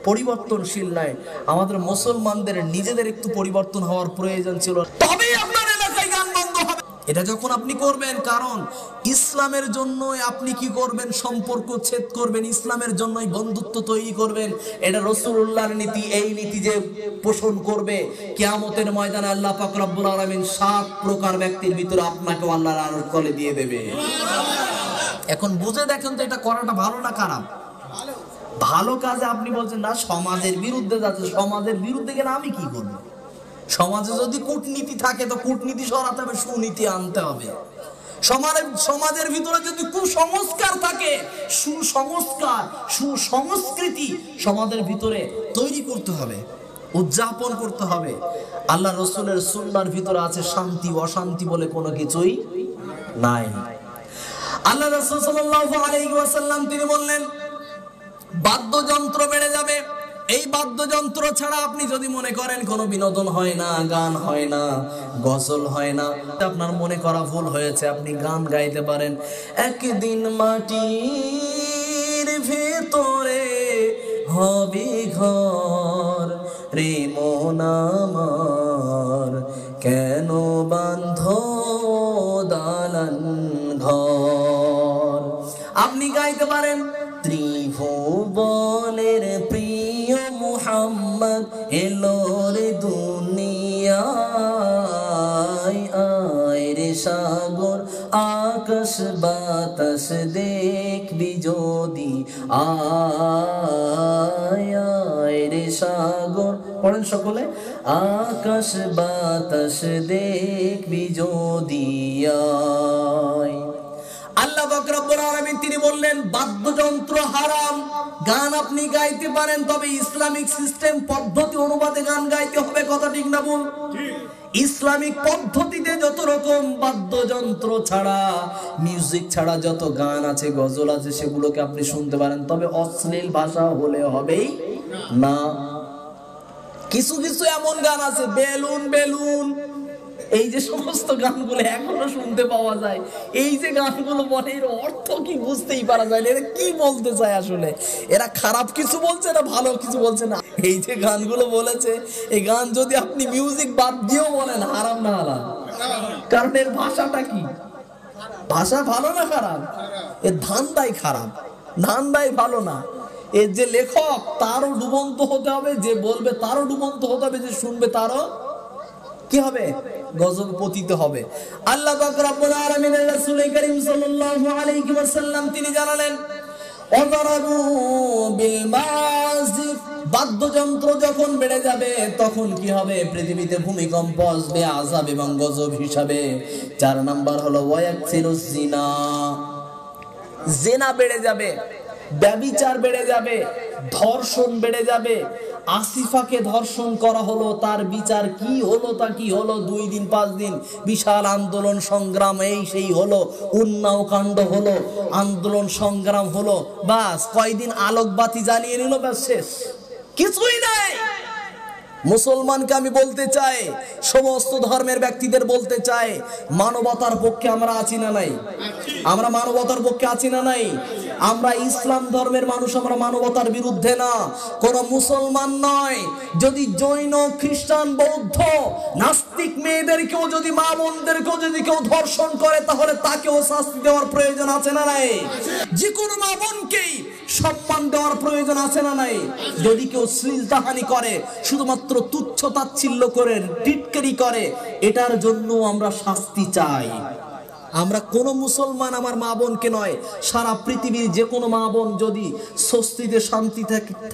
পরিবর্তনশীল নয়। আমাদের মুসলমানদের নিজেদের একটু পরিবর্তন হওয়ার প্রয়োজন ছিল, তবেই আপনার এলাকায় গান বন্ধ হবে। এটা যখন আপনি করবেন, কারণ ইসলামের জন্য আপনি কি করবেন? সম্পর্ক ছেদ করবেন, ইসলামের জন্যই বন্ধুত্ব তৈরি করবেন। এটা রাসূলুল্লাহর নীতি। এই নীতি যে পোষণ করবে, কিয়ামতের ময়দানে আল্লাহ পাক রব্বুল আলামিন 7 প্রকার ব্যক্তির ভিতরে আপনাকে আল্লাহর আরশ তলে দিয়ে দেবে। এখন বুঝে দেখেন তো এটা করাটা ভালো না খারাপ? ভালো কাজে আপনি বলছেন না সমাজের বিরুদ্ধে যাচ্ছে, সমাজের বিরুদ্ধে গেলে আমি কি করব? সমাজে যদি কূটনীতি থাকে তো কূটনীতি সরাতে হবে, সুনীতি আনতে হবে। সমাজের ভিতরে যদি কুসংস্কার থাকে, সুসংস্কৃতি সমাজের ভিতরে তৈরি করতে হবে, উদযাপন করতে হবে। আল্লাহ রাসূলের সুন্নাহর ভিতরে আছে শান্তি, অশান্তি বলে কোনো কিছুই নাই। আল্লাহ রাসূল সাল্লাল্লাহু আলাইহি ওয়াসাল্লাম তিনি বললেন বাদ্যযন্ত্র বেড়ে যাবে। এই বাদ্যযন্ত্র ছাড়া আপনি যদি মনে করেন কোনো বিনোদন হয় না, গান হয় না, গজল হয় না, আপনার মনে করা ভুল হয়েছে। আপনি গান গাইতে পারেন। একদিন মাটির ভেতরে হবে ঘর রে মন আমার, কেন বাঁধ দালান ঘর। আপনি গাইতে পারেন ত্রিভুবনের প্রিয় মুহাম্মদ এলো রে দুনিয়ায়, আয় রে সাগর আকাশ আকাশ বাতাস দেখবি যদি আয় আয় রে সাগর, পড়েন সকলে, আকাশ বাতাস দেখবি যদি আয়। আল্লাহ পাক রব্বুল আলামিন তিনি বললেন বাদ্যযন্ত্র হারাম, গান আপনি গাইতে পারেন, তবে ইসলামিক সিস্টেম পদ্ধতি অনুপাতে গান গাইতে হবে। কথা ঠিক না ভুল? ইসলামিক পদ্ধতিতে যত রকম বাদ্যযন্ত্র ছাড়া, মিউজিক ছাড়া যত গান আছে, গজল আছে, সেগুলোকে আপনি শুনতে পারেন, তবে অশ্লীল ভাষা হলে হবেই না। কিছু কিছু এমন গান আছে, বেলুন বেলুন, এই যে সমস্ত গানগুলো এখনো শুনতে পাওয়া যায়, এই যে গানগুলো বলে এর অর্থ কি বুঝতেই পারা যায় না, এরা কি বলতে চায় আসলে, এরা খারাপ কিছু বলছে না ভালো কিছু বলছে না। এই যে গানগুলো বলেছে, এই গান যদি আপনি মিউজিক বাদ দিয়েও বলেন, হারাম না হালাল? কারণ এর ভাষাটা কি, ভাষা ভালো না খারাপ? এর ধান্দাই খারাপ, ধান্দাই ভালো না। এর যে লেখক তারও ডুবন্ত হতে হবে, যে বলবে তারও ডুবন্ত হতে হবে, যে শুনবে তারও কি হবে, গজব পতিত হবে। আল্লাহ পাক রব্বুল আলামিনের রাসূল করিম সাল্লাল্লাহু আলাইহি ওয়াসাল্লাম তিনি জানালেন ওয়াদারাবু বিল মাযিফ, বাদ্যযন্ত্র যখন বেড়ে যাবে তখন কি হবে, পৃথিবীতে ভূমিকম্প আসবে আযাব এবং গজব হিসাবে। 4 নাম্বার হলো ওয়ায়াকসিরুজ জিনা, জিনা বেড়ে যাবে, ব্যভিচার বেড়ে যাবে, ধর্ষণ বেড়ে যাবে। আসিফাকে ধর্ষণ করা হলো, তার বিচার কি হলো, তা কি হলো, 2 দিন 5 দিন বিশাল আন্দোলন সংগ্রাম, এই সেই হলো, উন্নাও কাণ্ড হলো, আন্দোলন সংগ্রাম হলো, বাস কয়দিন আলোকবাতি জ্বালিয়ে নিল, বাস শেষ, কিছুই নাই। মুসলমানকে আমি বলতে চাই, সমস্ত ধর্মের ব্যক্তিদের বলতে চাই, মানবতার পক্ষে আমরা আছি না নাই? আমরা মানবতার পক্ষে আছি না নাই? আমরা ইসলাম ধর্মের মানুষ, আমরা মানবতার বিরুদ্ধে না, কোন মুসলমান নয়। যদি জৈন, খ্রিস্টান, বৌদ্ধ, নাস্তিক মেয়েদেরকেও যদি, মা বোনদেরকেও যদি কেউ ধর্ষণ করে, তাহলে তাকেও শাস্তি দেওয়ার প্রয়োজন আছে না নাই? যে কোনো মা বোনকেই সম্মান দেওয়ার প্রয়োজন আছে না নাই? যদি কেউ শ্লীলতাহানি করে, শুধুমাত্র তুচ্ছ তাচ্ছিল্য করে, টিটকারি করে, এটার জন্য আমরা শাস্তি চাই। আমরা কোন মুসলমান আমার মা বোনকে নয়, সারা পৃথিবীর যে কোনো মা বোন যদি স্বস্তিতে শান্তি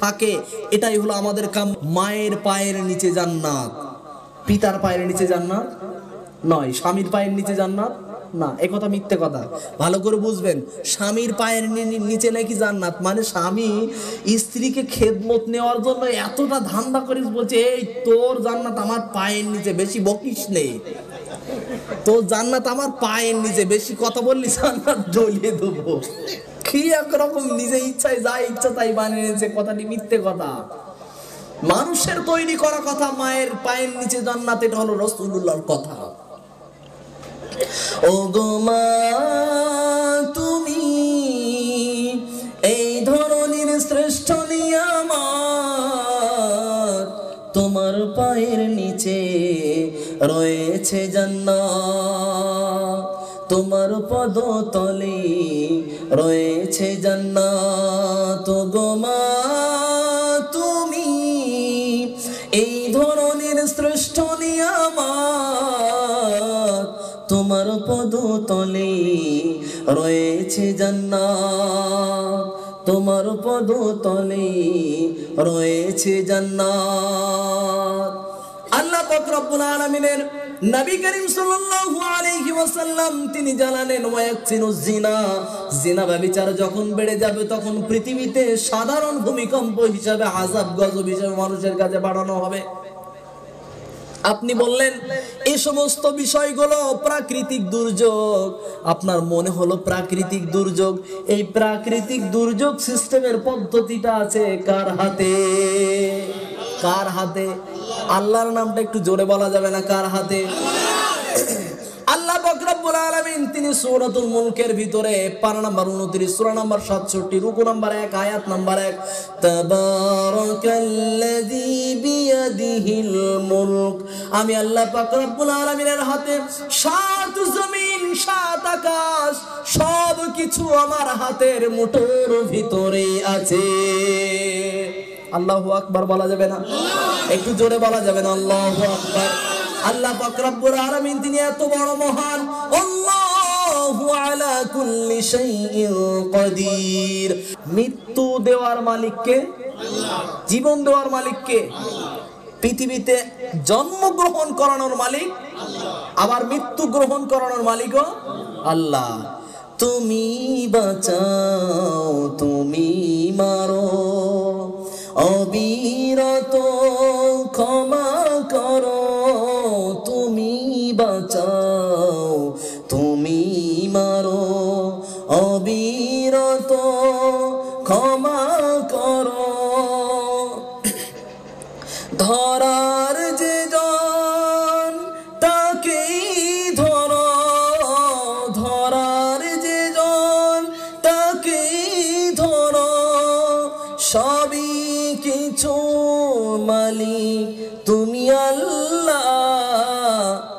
থাকে, এটাই হলো আমাদের কাম। মায়ের পায়ের নিচে জান্নাত, পিতার পায়ের নিচে জান্নাত নয়, স্বামীর পায়ের নিচে জান্নাত না, একথা মিথ্যে কথা, ভালো করে বুঝবেন। স্বামীর পায়ের নিচে নাকি জান্নাত, মানে স্বামী স্ত্রীকে খেদমত নেওয়ার জন্য এতটা ধান্দা করিস, বলছে এই তোর জান্নাত আমার পায়ের নিচে, বেশি বকিস নেই, তোর জান্নাত আমার পায়ের নিচে, বেশি কথা বললি জান্নাত জ্বলিয়ে দেবো। কি একরকম নিজে ইচ্ছায় যা ইচ্ছা তাই বানিয়ে নিয়েছে, কথাটি মিথ্যে কথা। মানুষের তৈরি করা কথা, মায়ের পায়ের নিচে জান্নাত, এটা হলো রাসূলুল্লাহর কথা। ও গো মা তুমি এই ধরনের শ্রেষ্ঠ নিয়ামত, তোমার পায়ের নিচে রয়েছে জান্নাত, তোমার পদতলে রয়েছে জান্নাত। ও গো মা তুমি এই ধরনের শ্রেষ্ঠ নিয়ামত, তোমার পদতলে রয়েছে জান্নাত, তোমার পদতলে রয়েছে জান্নাত। আল্লাহ পাক রব্বুল আলামিনের নবী করিম সাল্লাল্লাহু আলাইহি ওয়াসাল্লাম তিনি জানালেন ওয়ায়াকসিনুজ জিনা, জিনা ব্যভিচার যখন বেড়ে যাবে, তখন পৃথিবীতে সাধারণ ভূমিকম্প হিসাবে, আযাব গজব হিসাবে মানুষের কাছে বাড়ানো হবে। আপনি বললেন এই সমস্ত বিষয়গুলো প্রাকৃতিক দুর্যোগ, আপনার মনে হলো প্রাকৃতিক দুর্যোগ, এই প্রাকৃতিক দুর্যোগ সিস্টেমের পদ্ধতিটা আছে কার হাতে? কার হাতে? আল্লাহর নামটা একটু জোরে বলা যাবে না? কার হাতে? আল্লাহ পাক রব্বুল আলামিন তিনি সূরাতুল মুলকের ভিতরে পারা নাম্বার 29, সূরা নাম্বার 67, রুকু নাম্বার 1, আয়াত নাম্বার 1, তাবারাকাল্লাযী বিয়াদিহিল মুলক, আমি আল্লাহ পাক রব্বুল আলামিনের হাতে 7 জমিন 7 আকাশ সব কিছু আমার হাতের মুঠোর ভিতরে আছে। আল্লাহু আকবার বলা যাবে না? একটু জোরে বলা যাবে না? আল্লাহু আকবার। আল্লাহ পাক রব্বুল আলামিন তিনি এত বড় মহান, আল্লাহু আলা কুল্লি শাইইন কাদির। মৃত্যু দেওয়ার মালিক কে? আল্লাহ। জীবন দেওয়ার মালিক কে? আল্লাহ। পৃথিবীতে জন্মগ্রহণ করানোর মালিক আল্লাহ, আবার মৃত্যু গ্রহণ করানোর মালিকও আল্লাহ। তুমি বাঁচাও তুমি মারো, অবিরত ক্ষমা করো। তুমি বাঁচাও তুমি মারো, অবিরত ক্ষমা করো। ধরার যে জন তাকেই ধরো, ধরার যে জন তাকেই ধরো। সবই কিছু মালিক তুমি আল্লাহ।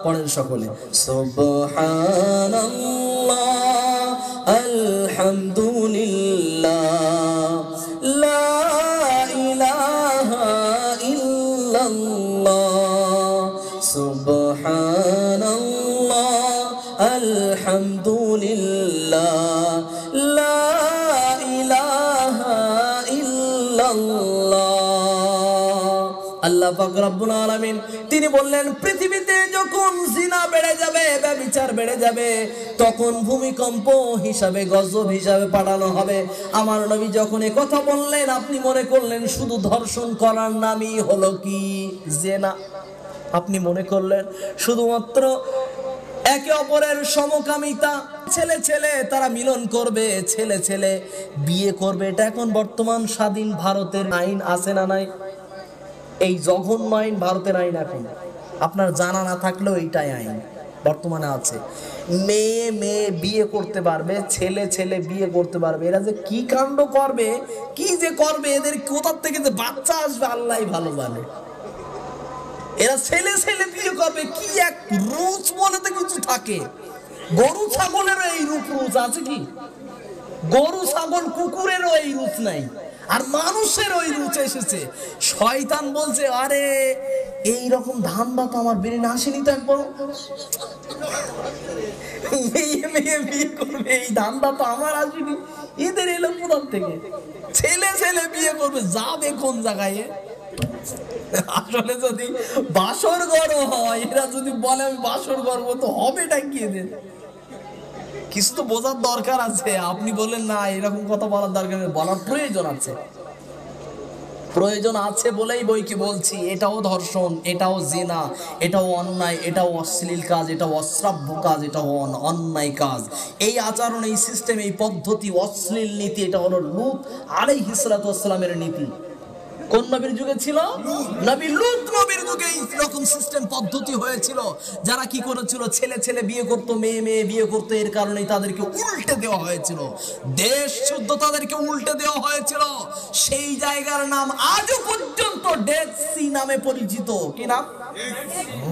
পড়েন সকলে, সুবহানাল্লাহ আলহামদুলিল্লাহ লা ইলাহা ইল্লাল্লাহ, সুবহানাল্লাহ আলহামদুলিল্লাহ লা ইলাহা ইল্লাল্লাহ। আল্লাহ পাক রব্বুল আলামিন তিনি বললেন, পৃথিবীতে যখন জিনা বেড়ে যাবে, ব্যভিচার বেড়ে যাবে, তখন ভূমিকম্প হিসাবে, গজব হিসাবে পাঠানো হবে। আমার নবী যখন এই কথা বললেন, আপনি মনে করলেন শুধু ধর্ষণ করার নামই হলো কি জিনা। আপনি মনে করলেন শুধুমাত্র একে অপরের সমকামিতা, ছেলে ছেলে তারা মিলন করবে, ছেলে ছেলে বিয়ে করবে। এটা এখন বর্তমান স্বাধীন ভারতের আইন আছে না নাই? এই জঘন্য আইন ভারতের আইন এখন, আপনার জানা না থাকলেও এইটাই আইন বর্তমানে আছে। মেয়ে মেয়ে বিয়ে করতে পারবে, ছেলে ছেলে বিয়ে করতে পারবে। এরা যে কি কাণ্ড করবে, কি যে করবে, এদের কোথা থেকে যে বাচ্চা আসবে আল্লাহই ভালো জানে। এরা ছেলে ছেলে বিয়ে করবে, কি এক রুচ বলে তো কিছু থাকে। গরু ছাগলেরও এই রূপ রুচ আছে কি? গরু ছাগল কুকুরেরও এই রুচ নাই, আর মানুষের ওই রুচ এসেছে। শয়তান বলছে, আরে এই রকম ধান্দা তো আমার বেরিয়ে আসেনি তো একবার। মেয়ে মেয়ে বিয়ে করবে, এই ধান্দা তো আমার আসেনি। এদের এলো কোথার থেকে? ছেলে ছেলে বিয়ে করবে, যাবে কোন জায়গায়? আসলে যদি বাসর ঘর হয়, এরা যদি বলে আমি বাসর করব, তো হবেটা কি এদের? কিছু তো বোঝার দরকার আছে। আপনি বলেন না, এরকম কথা বলার দরকার নেই, বলার প্রয়োজন আছে। প্রয়োজন আছে বলেই বইকে বলছি, এটাও ধর্ষণ, এটাও জিনা, এটাও অন্যায়, এটাও অশ্লীল কাজ, এটাও অশ্রাব্য কাজ, এটাও অন্যায় কাজ। এই আচরণ, এই সিস্টেম, এই পদ্ধতি, অশ্লীল নীতি, এটা হলো লূত আলাইহিস সালাতু ওয়াস সালামের নীতি। কোন নবীর যুগে ছিল? নবী লূত নবীর যুগে এই রকম সিস্টেম পদ্ধতি হয়েছিল। যারা কি করেছিল? ছেলে ছেলে বিয়ে করত, মেয়ে মেয়ে বিয়ে করত। এর কারণেই তাদেরকে উল্টে দেওয়া হয়েছিল, দেশ শুদ্ধ তাদেরকে উল্টে দেওয়া হয়েছিল। সেই জায়গার নাম আজও পর্যন্ত ডেড সি নামে পরিচিত। কি নাম?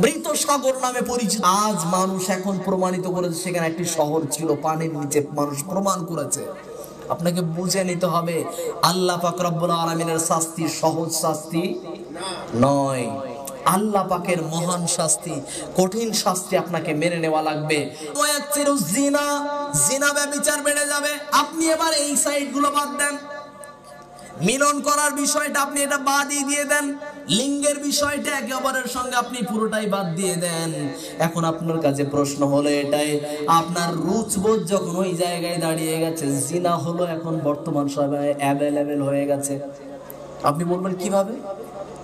মৃত সাগর নামে পরিচিত। আজ মানুষ এখন প্রমাণিত করেছে সেখানে একটি শহর ছিল, পানির নিচে মানুষ প্রমাণ করেছে। আপনাকে বুঝে নিতে হবে, আল্লাহ পাক রব্বুল আলামিনের শাস্তি সহজ শাস্তি নয়। আল্লাহ পাকের মহান শাস্তি, কঠিন শাস্তি আপনাকে মেনে নেওয়া লাগবে। জিনা, জিনা ব্যভিচার বেড়ে যাবে। আপনি এবার এই সাইডগুলো বাদ দেন। মিলন করার বিষয়টা আপনি এটা বাদই দিয়ে দেন। লিঙ্গের বিষয়টা একে অপরের সঙ্গে আপনি পুরোটাই বাদ দিয়ে দেন। এখন আপনার কাছে প্রশ্ন হলো এটাই, আপনার রুচবোধ যখন ওই জায়গায় দাঁড়িয়ে গেছে, জিনা হলো এখন বর্তমান সময়ে অ্যাভেলেবেল হয়ে গেছে। আপনি বলবেন কিভাবে?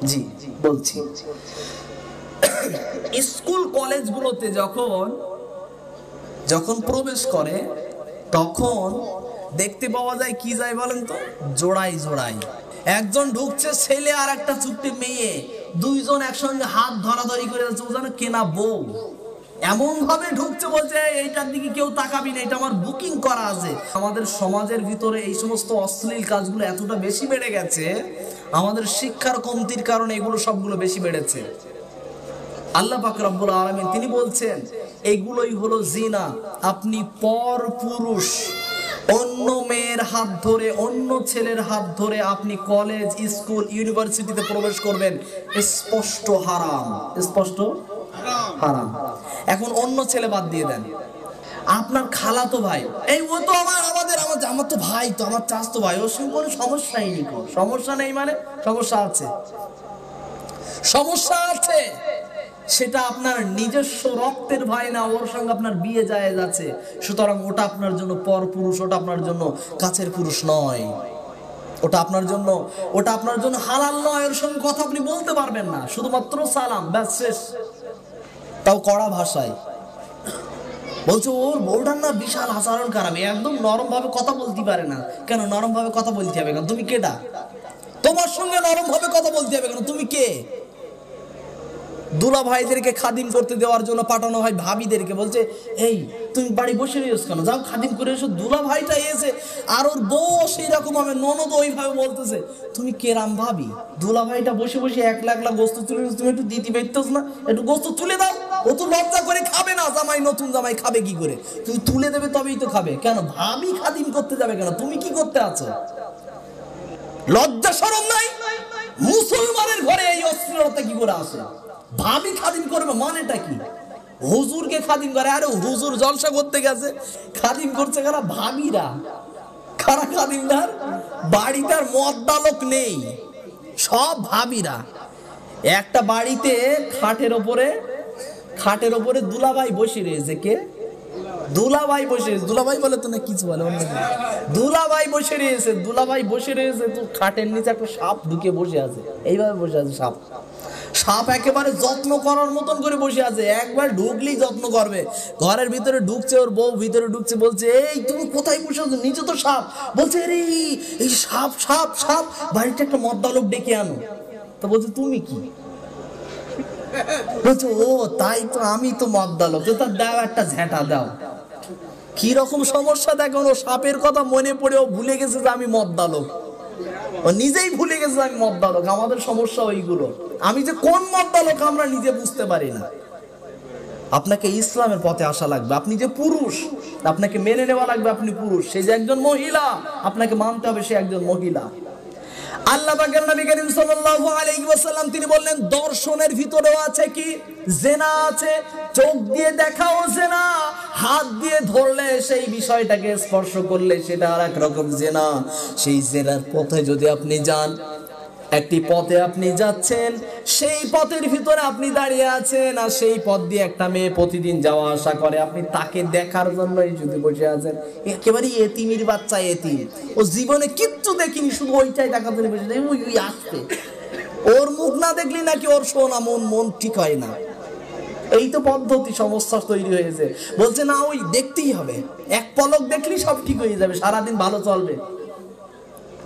জি বলছি। স্কুল কলেজগুলোতে যখন প্রবেশ করে, তখন দেখতে পাওয়া যায় কি যায় বলেন তো? জোড়াই জোড়াই একজন ঢুকছে, ছেলে আর একটা ছোট্ট মেয়ে, দুইজন একসঙ্গে হাত ধরাধরি করে যাচ্ছে, যেন কেনা বউ। এমন ভাবে ঢুকছে, বলছে এইটার দিকে কেউ তাকাবি না, এটা আমার বুকিং করা আছে। আমাদের সমাজের ভিতরে এই সমস্ত অশ্লীল কাজগুলো এতটা বেশি বেড়ে গেছে, আমাদের শিক্ষার কমতির কারণে এগুলো সবগুলো বেশি বেড়েছে। আল্লাহ পাক রব্বুল আলামিন তিনি বলছেন, এগুলোই হলো জিনা। আপনি পর পুরুষ অন্য মেয়ের হাত ধরে, অন্য ছেলের হাত ধরে আপনি কলেজ, স্কুল, ইউনিভার্সিটিতে প্রবেশ করবেন, স্পষ্ট হারাম, স্পষ্ট হারাম। এখন অন্য ছেলে বাদ দিয়ে দেন, আপনার খালাতো ভাই, এই ও তো আমার তো ভাই, তো আমার চাচাতো ভাই, ওর সঙ্গে কোনো সমস্যাই নেই। সমস্যা নেই মানে সমস্যা আছে, সমস্যা আছে। সেটা আপনার নিজস্ব রক্তের ভাই না, ওর সঙ্গে আপনার বিয়ে যায় যাচ্ছে, সুতরাং ওটা আপনার জন্য পর পুরুষ, ওটা আপনার জন্য কাছের পুরুষ নয়, ওটা আপনার জন্য হালাল নয়। ওর সঙ্গে কথা আপনি বলতে পারবেন না, শুধুমাত্র সালাম ব্যাস শেষ, তাও কড়া ভাষায়। বলছে ওর বউটার না বিশাল আচরণ খারাপ, একদম নরম ভাবে কথা বলতে পারে না। কেন নরম ভাবে কথা বলতে হবে কেন? তুমি কেডা? তোমার সঙ্গে নরম ভাবে কথা বলতে হবে কেন? তুমি কে? দুলা ভাইদেরকে খাদিম করতে দেওয়ার জন্য পাঠানো হয় ভাবিদেরকে, বলছে এই তুমি বাড়ি বসে রয়েছো কেন, যাও খাদিম করে এসো। দুলা ভাইটা এসে আর ওর বউ সেই রকম ভাবে, ননদ ওইভাবে বলতেছে, তুমি কেরাম ভাবি? দুলা ভাইটা বসে বসে একলা একলা গোস্ত তুলে, তুমি একটু দিতে পারতেছ না? একটু গোস্ত তুলে দাও। ও তো লজ্জা করে খাবে না, জামাই নতুন জামাই খাবে কি করে? তুমি তুলে দেবে তবেই তো খাবে। কেন ভাবি খাদিম করতে যাবে কেন? তুমি কি করতে আছো? লজ্জা শরম নাই? মুসলমানের ঘরে এই অশ্লীলতা কি করে আসে? ভাবি খাদিম করবে মানেটা কি? হুজুরকে খাদিম করে, আরে হুজুর জলসা করতে গেছে, খাদিম করছে কারা? ভাবিরা। কারা খাদিমদার? বাড়িতে আর মদ্দা লোক নেই, সব ভাবিরা। একটা বাড়িতে খাটের ওপরে দুলাভাই বসে রয়েছে। কে? দুলাভাই বসে রয়েছে। দুলাভাই বলে তো না, কিছু বলে অন্য কিছু। দুলাভাই বসে রয়েছে তো খাটের নিচে একটা সাপ ঢুকে বসে আছে, এইভাবে বসে আছে। সাপ একেবারে যত্ন করার মতন করে বসে আছে, একবার ঢুকলেই যত্ন করবে। ঘরের ভিতরে ঢুকছে, ওর বউ ভিতরে ঢুকছে, বলছে এই তুমি কোথায় বসে আছো? নিচে তো সাপ। বলছে আরে এই সাপ সাপ সাপ, বাড়িতে একটা মদ্দা লোক ডেকে আনো। তো বলছে তুমি কি? বলছে ও তাই তো, আমি তো মদ্দা লোক। তো তার দাও একটা ঝেঁটা দাও। কি রকম সমস্যা দেখুন, ও সাপের কথা মনে পড়ে ও ভুলে গেছে যে আমি মদ্দা লোক, ও নিজেই ভুলে গেছে আমি মদ্দা লোক। আমাদের সমস্যা ওইগুলো, আমি যে কোন মদ্দা লোক আমরা নিজে বুঝতে পারি না। আপনাকে ইসলামের পথে আসা লাগবে, আপনি যে পুরুষ আপনাকে মেনে নেওয়া লাগবে, আপনি পুরুষ। সে যে একজন মহিলা, আপনাকে মানতে হবে সে একজন মহিলা। আল্লাহ পাকের নবী করিম সাল্লাল্লাহু আলাইহি ওয়াসাল্লাম তিনি বললেন, দর্শনের ভিতরেও আছে কি? জিনা আছে। চোখ দিয়ে দেখাও জিনা, হাত দিয়ে ধরলে সেই বিষয়টাকে স্পর্শ করলে সেটা আর এক রকম জিনা। সেই জিনার পথে যদি আপনি যান, একটি পথে আপনি যাচ্ছেন, সেই পথের ভিতরে আপনি দাঁড়িয়ে আছেন, আর সেই পথ দিয়ে একটা মেয়ে প্রতিদিন যাওয়া আসা করে, আপনি তাকে দেখার জন্যই যদি বসে আছেন। একেবারে এতিমের বাচ্চা, এতিম, ও জীবনে কিচ্ছু দেখিনি, শুধু ওইটাই দেখার জন্য বসে আছে। ওই আসছে, ওর মুখ না দেখলি নাকি ওর শোনা মন ঠিক হয় না। এই তো পদ্ধতি, সমস্যা তৈরি হয়েছে। বলছে না ওই দেখতেই হবে, এক পলক দেখলি সব ঠিক হয়ে যাবে, সারাদিন ভালো চলবে।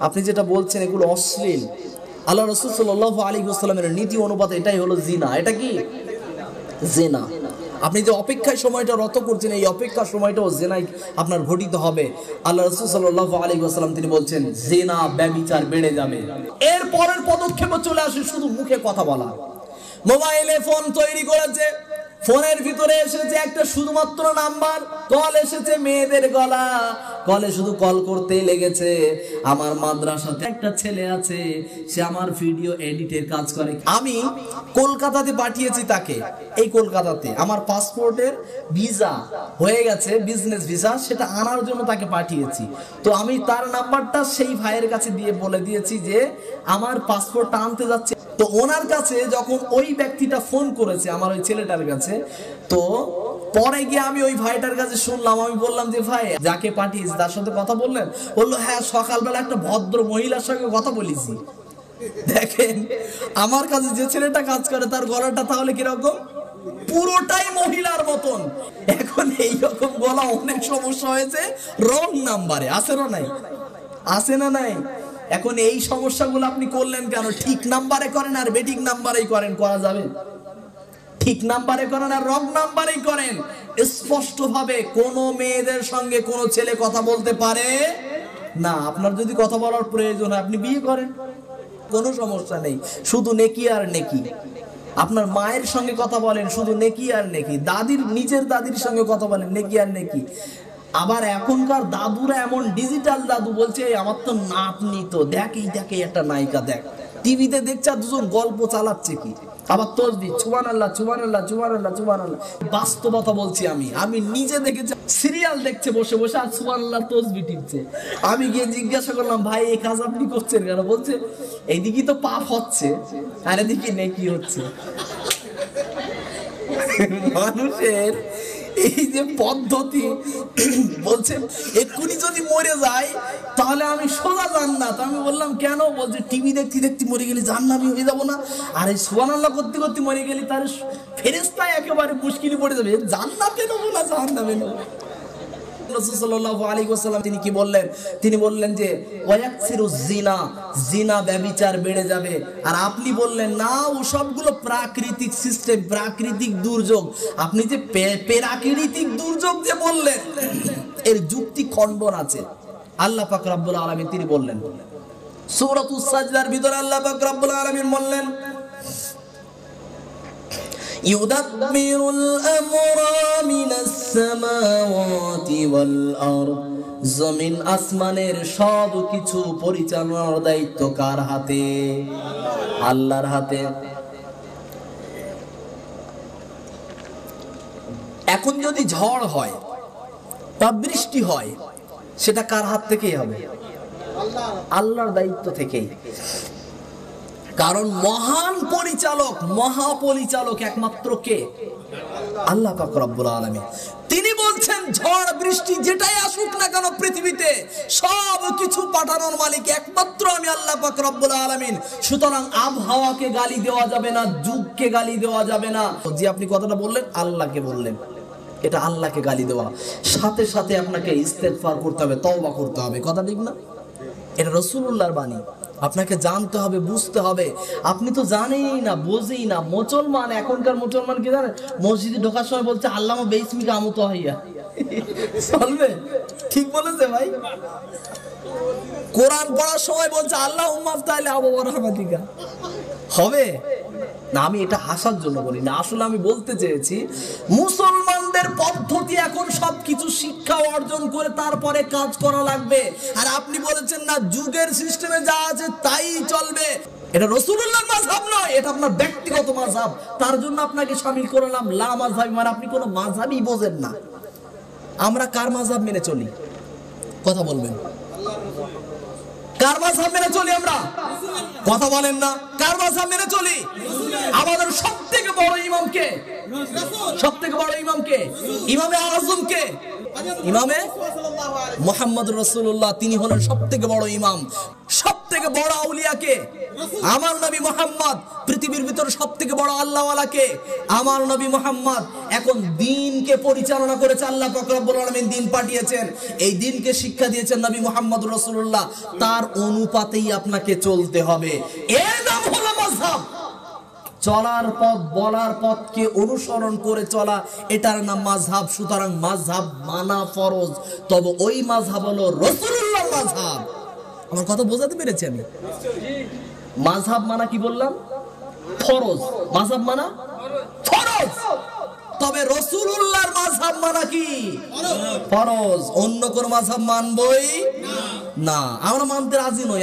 আপনি যেটা বলছেন এগুলো অশ্লীল। আল্লাহ রাসূল সাল্লাল্লাহু আলাইহি ওয়াসাল্লামের নীতি অনুপাতে এটাই হলো জিনা। এটা কি? জিনা। আপনি যে অপেক্ষায় সময়টা রত করছেন, এই অপেক্ষার সময়টাও জিনায় আপনার ঘটিত হবে। আল্লাহ রাসূল সাল্লাল্লাহু আলাইহি ওয়াসাল্লাম তিনি বলছেন জিনা ব্যভিচার বেড়ে যাবে। এর পরের পদক্ষেপে চলে আসে শুধু মুখে কথা বলা। মোবাইলে ফোন তৈরি করেছে, ফোনের ভিতরে এসেছে একটা শুধুমাত্র নাম্বার, কল এসেছে মেয়েদের গলা, কলে শুধু কল করতেই লেগেছে। আমার মাদ্রাসাতে একটা ছেলে আছে, সে আমার ভিডিও এডিটের কাজ করে। আমি কলকাতাতে পাঠিয়েছি তাকে, এই কলকাতাতে আমার পাসপোর্টের ভিসা হয়ে গেছে, বিজনেস ভিসা, সেটা আনার জন্য তাকে পাঠিয়েছি। তো আমি তার নাম্বারটা সেই ভাইয়ের কাছে দিয়ে বলে দিয়েছি যে আমার পাসপোর্টটা আনতে যাচ্ছে। তো ওনার কাছে যখন ওই ব্যক্তিটা ফোন করেছে আমার ওই ছেলেটার কাছে, তো পরে গিয়ে আমি ওই ভাইটার কাছে শুনলাম, আমি বললাম যে ভাই যাকে পাঠিয়েছি তার সাথে কথা বললেন? বললো হ্যাঁ, সকালবেলা একটা ভদ্র মহিলার সঙ্গে কথা বলেছি। দেখেন আমার কাছে যে ছেলেটা কাজ করে তার গলাটা তাহলে কিরকম? পুরোটাই মহিলার মতন। এখন এইরকম গলা অনেক সমস্যা হয়েছে রং নাম্বারে, আছে না নাই? আছে না নাই? এখন এই সমস্যাগুলো আপনি করলেন কেন? ঠিক নাম্বারে করেন আর বেঠিক নাম্বারেই করেন, করা যাবে? ঠিক নাম্বারে করেন আর রং নাম্বারেই করেন। স্পষ্ট ভাবে কোন মেয়েদের সঙ্গে কোন ছেলে কথা বলতে পারে না। আপনার যদি কথা বলার প্রয়োজন হয় আপনি বিয়ে করেন, কোনো সমস্যা নেই, শুধু নেকি আর নেকি। আপনার মায়ের সঙ্গে কথা বলেন, শুধু নেকি আর নেকি। নিজের দাদির সঙ্গে কথা বলেন, নেকি আর নেকি। আবার এখনকার দাদুরা এমন ডিজিটাল দাদু, বলছে আমার তো নাতনি, তো দেখ এই দেখে একটা নায়িকা, দেখ টিভিতে দেখছে আর দুজন গল্প চালাচ্ছে কি, আবার তাসবিহ সুবহানাল্লাহ সুবহানাল্লাহ সুবহানাল্লাহ সুবহানাল্লাহ। বাস্তবতা বলছি, আমি নিজে দেখেছি, সিরিয়াল দেখছে বসে বসে আর সুবহানাল্লাহ তাসবিহ টিপছে। আমি গিয়ে জিজ্ঞাসা করলাম, ভাই এই কাজ আপনি করছেন কেন? বলছে এইদিকে তো পাপ হচ্ছে আর এদিকে নেকি হচ্ছে। মানুষের এই যে পদ্ধতি, বলছে এক্ষুনি যদি মরে যায় তাহলে আমি সোজা জান্নাত। আমি বললাম কেন? বলছে টিভি দেখতে দেখতে মরে গেলে জান্নাতি হয়ে যাবো না, আর এই সুবহানাল্লাহ করতে করতে মরে গেলে তার ফেরেশতায় একেবারে মুশকিলে পড়ে যাবে, জান্নাতে নেবো না জাহান্নামে নেবো। রাসূল সাল্লাল্লাহু আলাইহি ওয়াসাল্লাম তিনি কি বললেন? তিনি বললেন যে ওয়ায়াকসিরু জিনা, জিনা ব্যভিচার বেড়ে যাবে। আর আপনি বললেন না, ও সবগুলো প্রাকৃতিক সিস্টেম, প্রাকৃতিক দুর্যোগ। আপনি যে প্রাকৃতিক দুর্যোগ যে বললেন, এর যুক্তি খণ্ডন আছে। আল্লাহ পাক রব্বুল আলামিন তিনি বললেন সূরাতুস সাজদার ভিতরে, আল্লাহ পাক রব্বুল আলামিন বললেন ইউদাব্বিরুল আমরা মিনাস সামাওয়াতি ওয়াল আরদ, জমিন আসমানের সব কিছু পরিচালনার দায়িত্ব কার হাতে? আল্লাহর হাতে। এখন যদি ঝড় হয় বা বৃষ্টি হয়, সেটা কার হাত থেকেই হবে? আল্লাহর দায়িত্ব থেকেই। কারণ মহান পরিচালক, মহাপরিচালক একমাত্র কে? আল্লাহ পাক রব্বুল আলামিন। তিনি বলছেন ঝড় বৃষ্টি যেটাই আসুক না কেন পৃথিবীতে, সব কিছু পাঠানোর মালিক একমাত্র আমি আল্লাহ পাক রব্বুল আলামিন। সুতরাং আবহাওয়াকে গালি দেওয়া যাবে না, যুগকে গালি দেওয়া যাবে না। যে আপনি কথাটা বললেন আল্লাহকে বললেন, এটা আল্লাহকে গালি দেওয়া। সাথে সাথে আপনাকে ইস্তেগফার করতে হবে, তওবা করতে হবে। কথা ঠিক না? এটা রাসূলুল্লাহর বাণী। আপনাকে জানতে হবে, বুঝতে হবে। আপনি তো জানেনই না, বোঝেই না। মুসলমান, এখনকার মুসলমান কি জানেন? মসজিদে ঢোকার সময় বলছে আল্লামা বেইসমিকা আমুতো হইয়া। চলবে? ঠিক বলেছে ভাই। কোরআন পড়ার সময় বলছে আল্লাহুম্মা আফতাহলি আবওয়াব রাহমাতিকা। হবে না? আমি এটা হাসার জন্য বলি না, আসলে আমি বলতে চেয়েছি মুসলমানদের পদ্ধতি এখন সবকিছু শিক্ষা অর্জন করে তারপরে কাজ করা লাগবে। আর আপনি বলেছেন না যুগের সিস্টেমে যা আছে তাই চলবে। এটা রাসূলুল্লাহর মাযহাব নয়, এটা আপনার ব্যক্তিগত মাযহাব। তার জন্য আপনাকে শামিল করলাম লা মাযহাবি, মানে আপনি কোনো মাযহাবই বোঝেন না। আমরা কার মাযহাব মেনে চলি? কথা বলবেন। কার মাযহাব মেনে চলি আমরা? কথা বলেন না। কার মাযহাব মেনে চলি? আমাদের সবথেকে বড় ইমাম কে? সবথেকে বড় ইমাম কে? ইমামে আযম কে? ইমামে মুহাম্মদ রাসূলুল্লাহ। তিনি হলেন সবথেকে বড় ইমাম। সবথেকে বড় আউলিয়া কে? আমার নবী মুহাম্মদ। পৃথিবীর ভিতরে সবথেকে বড় আল্লাহওয়ালা কে? আমার নবী মুহাম্মদ। এখন দ্বীনকে পরিচালনা করেছে আল্লাহ পাক রব্বুল আলামিন, দ্বীন পাঠিয়েছেন। এই দ্বীনকে শিক্ষা দিয়েছেন নবী মুহাম্মদ রাসূলুল্লাহ। তার অনুপাতেই আপনাকে চলতে হবে। এর নাম হলো মাযহাব। চলার পথ, বলার পথকে অনুসরণ করে চলা, এটার নাম মাযহাব। সুতরাং মাযহাব মানা ফরজ। তবে ওই মাযহাব হলো রাসূলুল্লাহর মাযহাব। আমার কথা বোঝাতে পেরেছি আমি? মাযহাব মানা কি বললাম? ফরজ। মাযহাব মানা ফরজ। তবে রাসূলুল্লাহর মাযহাব মানা কি? ফরজ। অন্য কোন মাযহাব মানবই না, আমরা মানতে রাজি নই।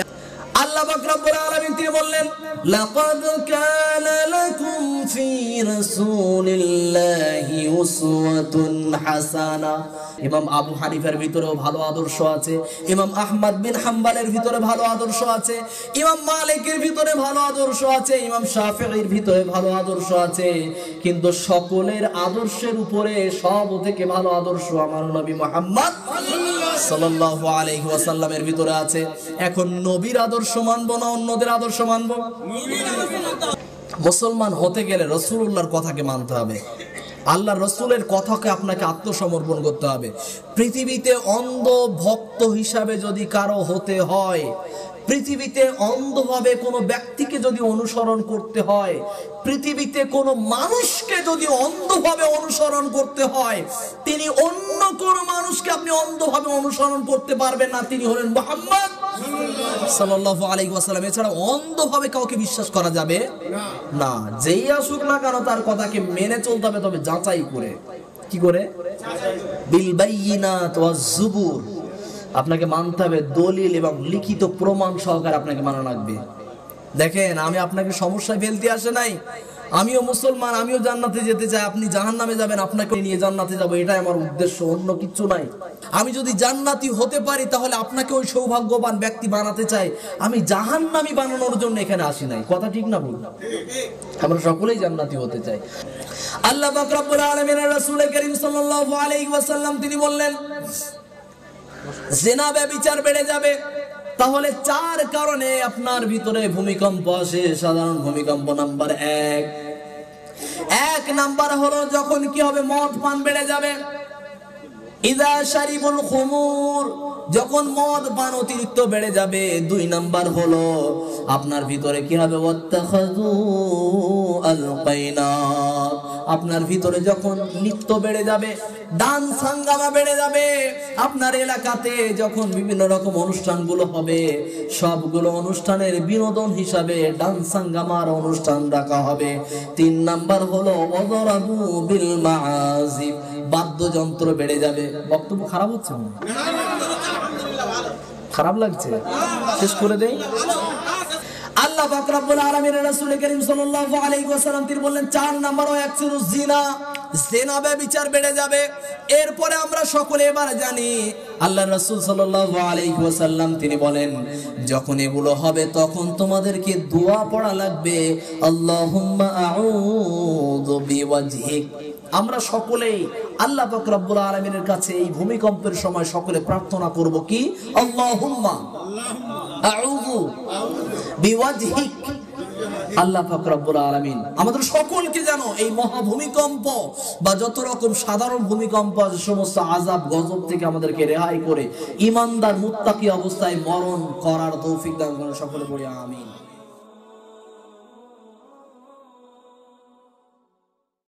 আল্লাহ পাক রব্বুল আলামিন তিনি বললেন লাকাদ কানা লাকুম ফি রাসূলিল্লাহি উসওয়াতুন হাসানা। ইমাম আবু হানিফার ভিতরেও ভালো আদর্শ আছে, ইমাম আহমদ বিন হাম্বলের ভিতরে ভালো আদর্শ আছে, ইমাম মালিকের ভিতরে ভালো আদর্শ আছে, ইমাম শাফিঈর ভিতরে ভালো আদর্শ আছে। কিন্তু সকলের আদর্শের উপরে সব থেকে ভালো আদর্শ আমার নবী মুহাম্মদ সাল্লাল্লাহু আলাইহি ওয়াসাল্লামের ভিতরে আছে। এখন নবীর আদর্শ মানবো না অন্যদের আদর্শ মানবো? মুসলমান হতে গেলে রাসূলুল্লাহর কথাকে মানতে হবে। আল্লাহ রসুলের কথাকে আপনাকে আত্মসমর্পণ করতে হবে। পৃথিবীতে অন্ধ ভক্ত হিসাবে যদি কারো হতে হয়, পৃথিবীতে অন্ধভাবে কোনো ব্যক্তিকে যদি অনুসরণ করতে হয়, পৃথিবীতে কোনো মানুষকে যদি অন্ধভাবে অনুসরণ করতে হয়, তিনি অন্য কোনো মানুষকে আপনি অন্ধভাবে অনুসরণ করতে পারবেন না। তিনি হলেন মুহাম্মদ সাল্লাল্লাহু আলাইহি ওয়াসাল্লাম। এছাড়া অন্ধভাবে কাউকে বিশ্বাস করা যাবে না। যেই আসুক না কেন তার কথাকে মেনে চলতে হবে, তবে যাচাই করে। কি করে? বিল বাইয়িনাত ওয়াজ জুবুর। আপনাকে মানতে হবে দলিল এবং লিখিত প্রমাণ সহকারে আপনাকে মানা লাগবে। দেখেন, আমি আপনাকে সমস্যায় ফেলতে আসে নাই। আমিও মুসলমান, আমিও জান্নাতে যেতে চাই। আপনি জাহান্নামে যাবেন, আপনাকে নিয়ে জান্নাতে যাব, এটাই আমার উদ্দেশ্য, অন্য কিছু নাই। আমি যদি জান্নাতি হতে পারি তাহলে আপনাকে ওই সৌভাগ্যবান ব্যক্তি বানাতে চাই। আমি জাহান্নামী বানানোর জন্য এখানে আসি নাই। কথা ঠিক না ভুল? আমরা সকলেই জান্নাতি হতে চাই। আল্লাহ পাক রব্বুল আলামিনের রাসূল করিম সাল্লাল্লাহু আলাইহি ওয়াসাল্লাম তিনি বললেন, জিনা ব্যভিচার বেড়ে যাবে। তাহলে 4 কারণে আপনার ভিতরে ভূমিকম্প আসে। সাধারণ ভূমিকম্প নাম্বার 1 নাম্বার হলো যখন কি হবে, মদ পান বেড়ে যাবে। ইযা শারিবুল খুমুর, যখন মদ পান অতিরিক্ত বেড়ে যাবে। 2 নাম্বার হলো আপনার ভিতরে কি হবে, ওয়াত্তাখাযু আল কাইনাত, আপনার ভিতরে যখন নৃত্য বেড়ে যাবে, ডান্স হাঙ্গামা বেড়ে যাবে। আপনার এলাকাতে যখন বিভিন্ন রকম অনুষ্ঠানগুলো হবে, সবগুলো অনুষ্ঠানের বিনোদন হিসাবে ডান্স হাঙ্গামার অনুষ্ঠান রাখা হবে। 3 নাম্বার হলো ওয়াযরাবু বিল মাআজিব, বাদ্যযন্ত্র বেড়ে যাবে। বক্তব্য খারাপ হচ্ছে না? খারাপ লাগছে? শেষ করে দেই। আল্লাহ পাক রব্বুল আলামিনের রাসূল করিম সাল্লাল্লাহু আলাইহি ওয়াসাল্লাম তিনি বললেন 4 নাম্বার ইয়াকসুরু জিনা, জিনা ব্যভিচার বেড়ে যাবে। এরপরে আমরা সকলে এবার জানি আল্লাহর রাসূল সাল্লাল্লাহু আলাইহি ওয়াসাল্লাম তিনি বলেন, যখন এগুলো হবে তখন তোমাদেরকে দোয়া পড়া লাগবে, আল্লাহুম্মা আউযু বিওয়াজহিক। আমরা সকলেই আল্লাহ পাক রব্বুল আলামিনের কাছে এই ভূমিকম্পের সময় সকলে প্রার্থনা করব কি, আল্লাহুম্মা আউযু বিওয়াজহিক। আল্লাহ পাক রব্বুল আলামিন আমাদের সকলকে যেন এই মহা ভূমিকম্প বা যত রকম সাধারণ ভূমিকম্প সমস্ত আযাব গজব থেকে আমাদেরকে রেহাই করে ঈমানদার মুত্তাকি অবস্থায় মরণ করার তৌফিক দান করেন। সকলে বলি আমিন।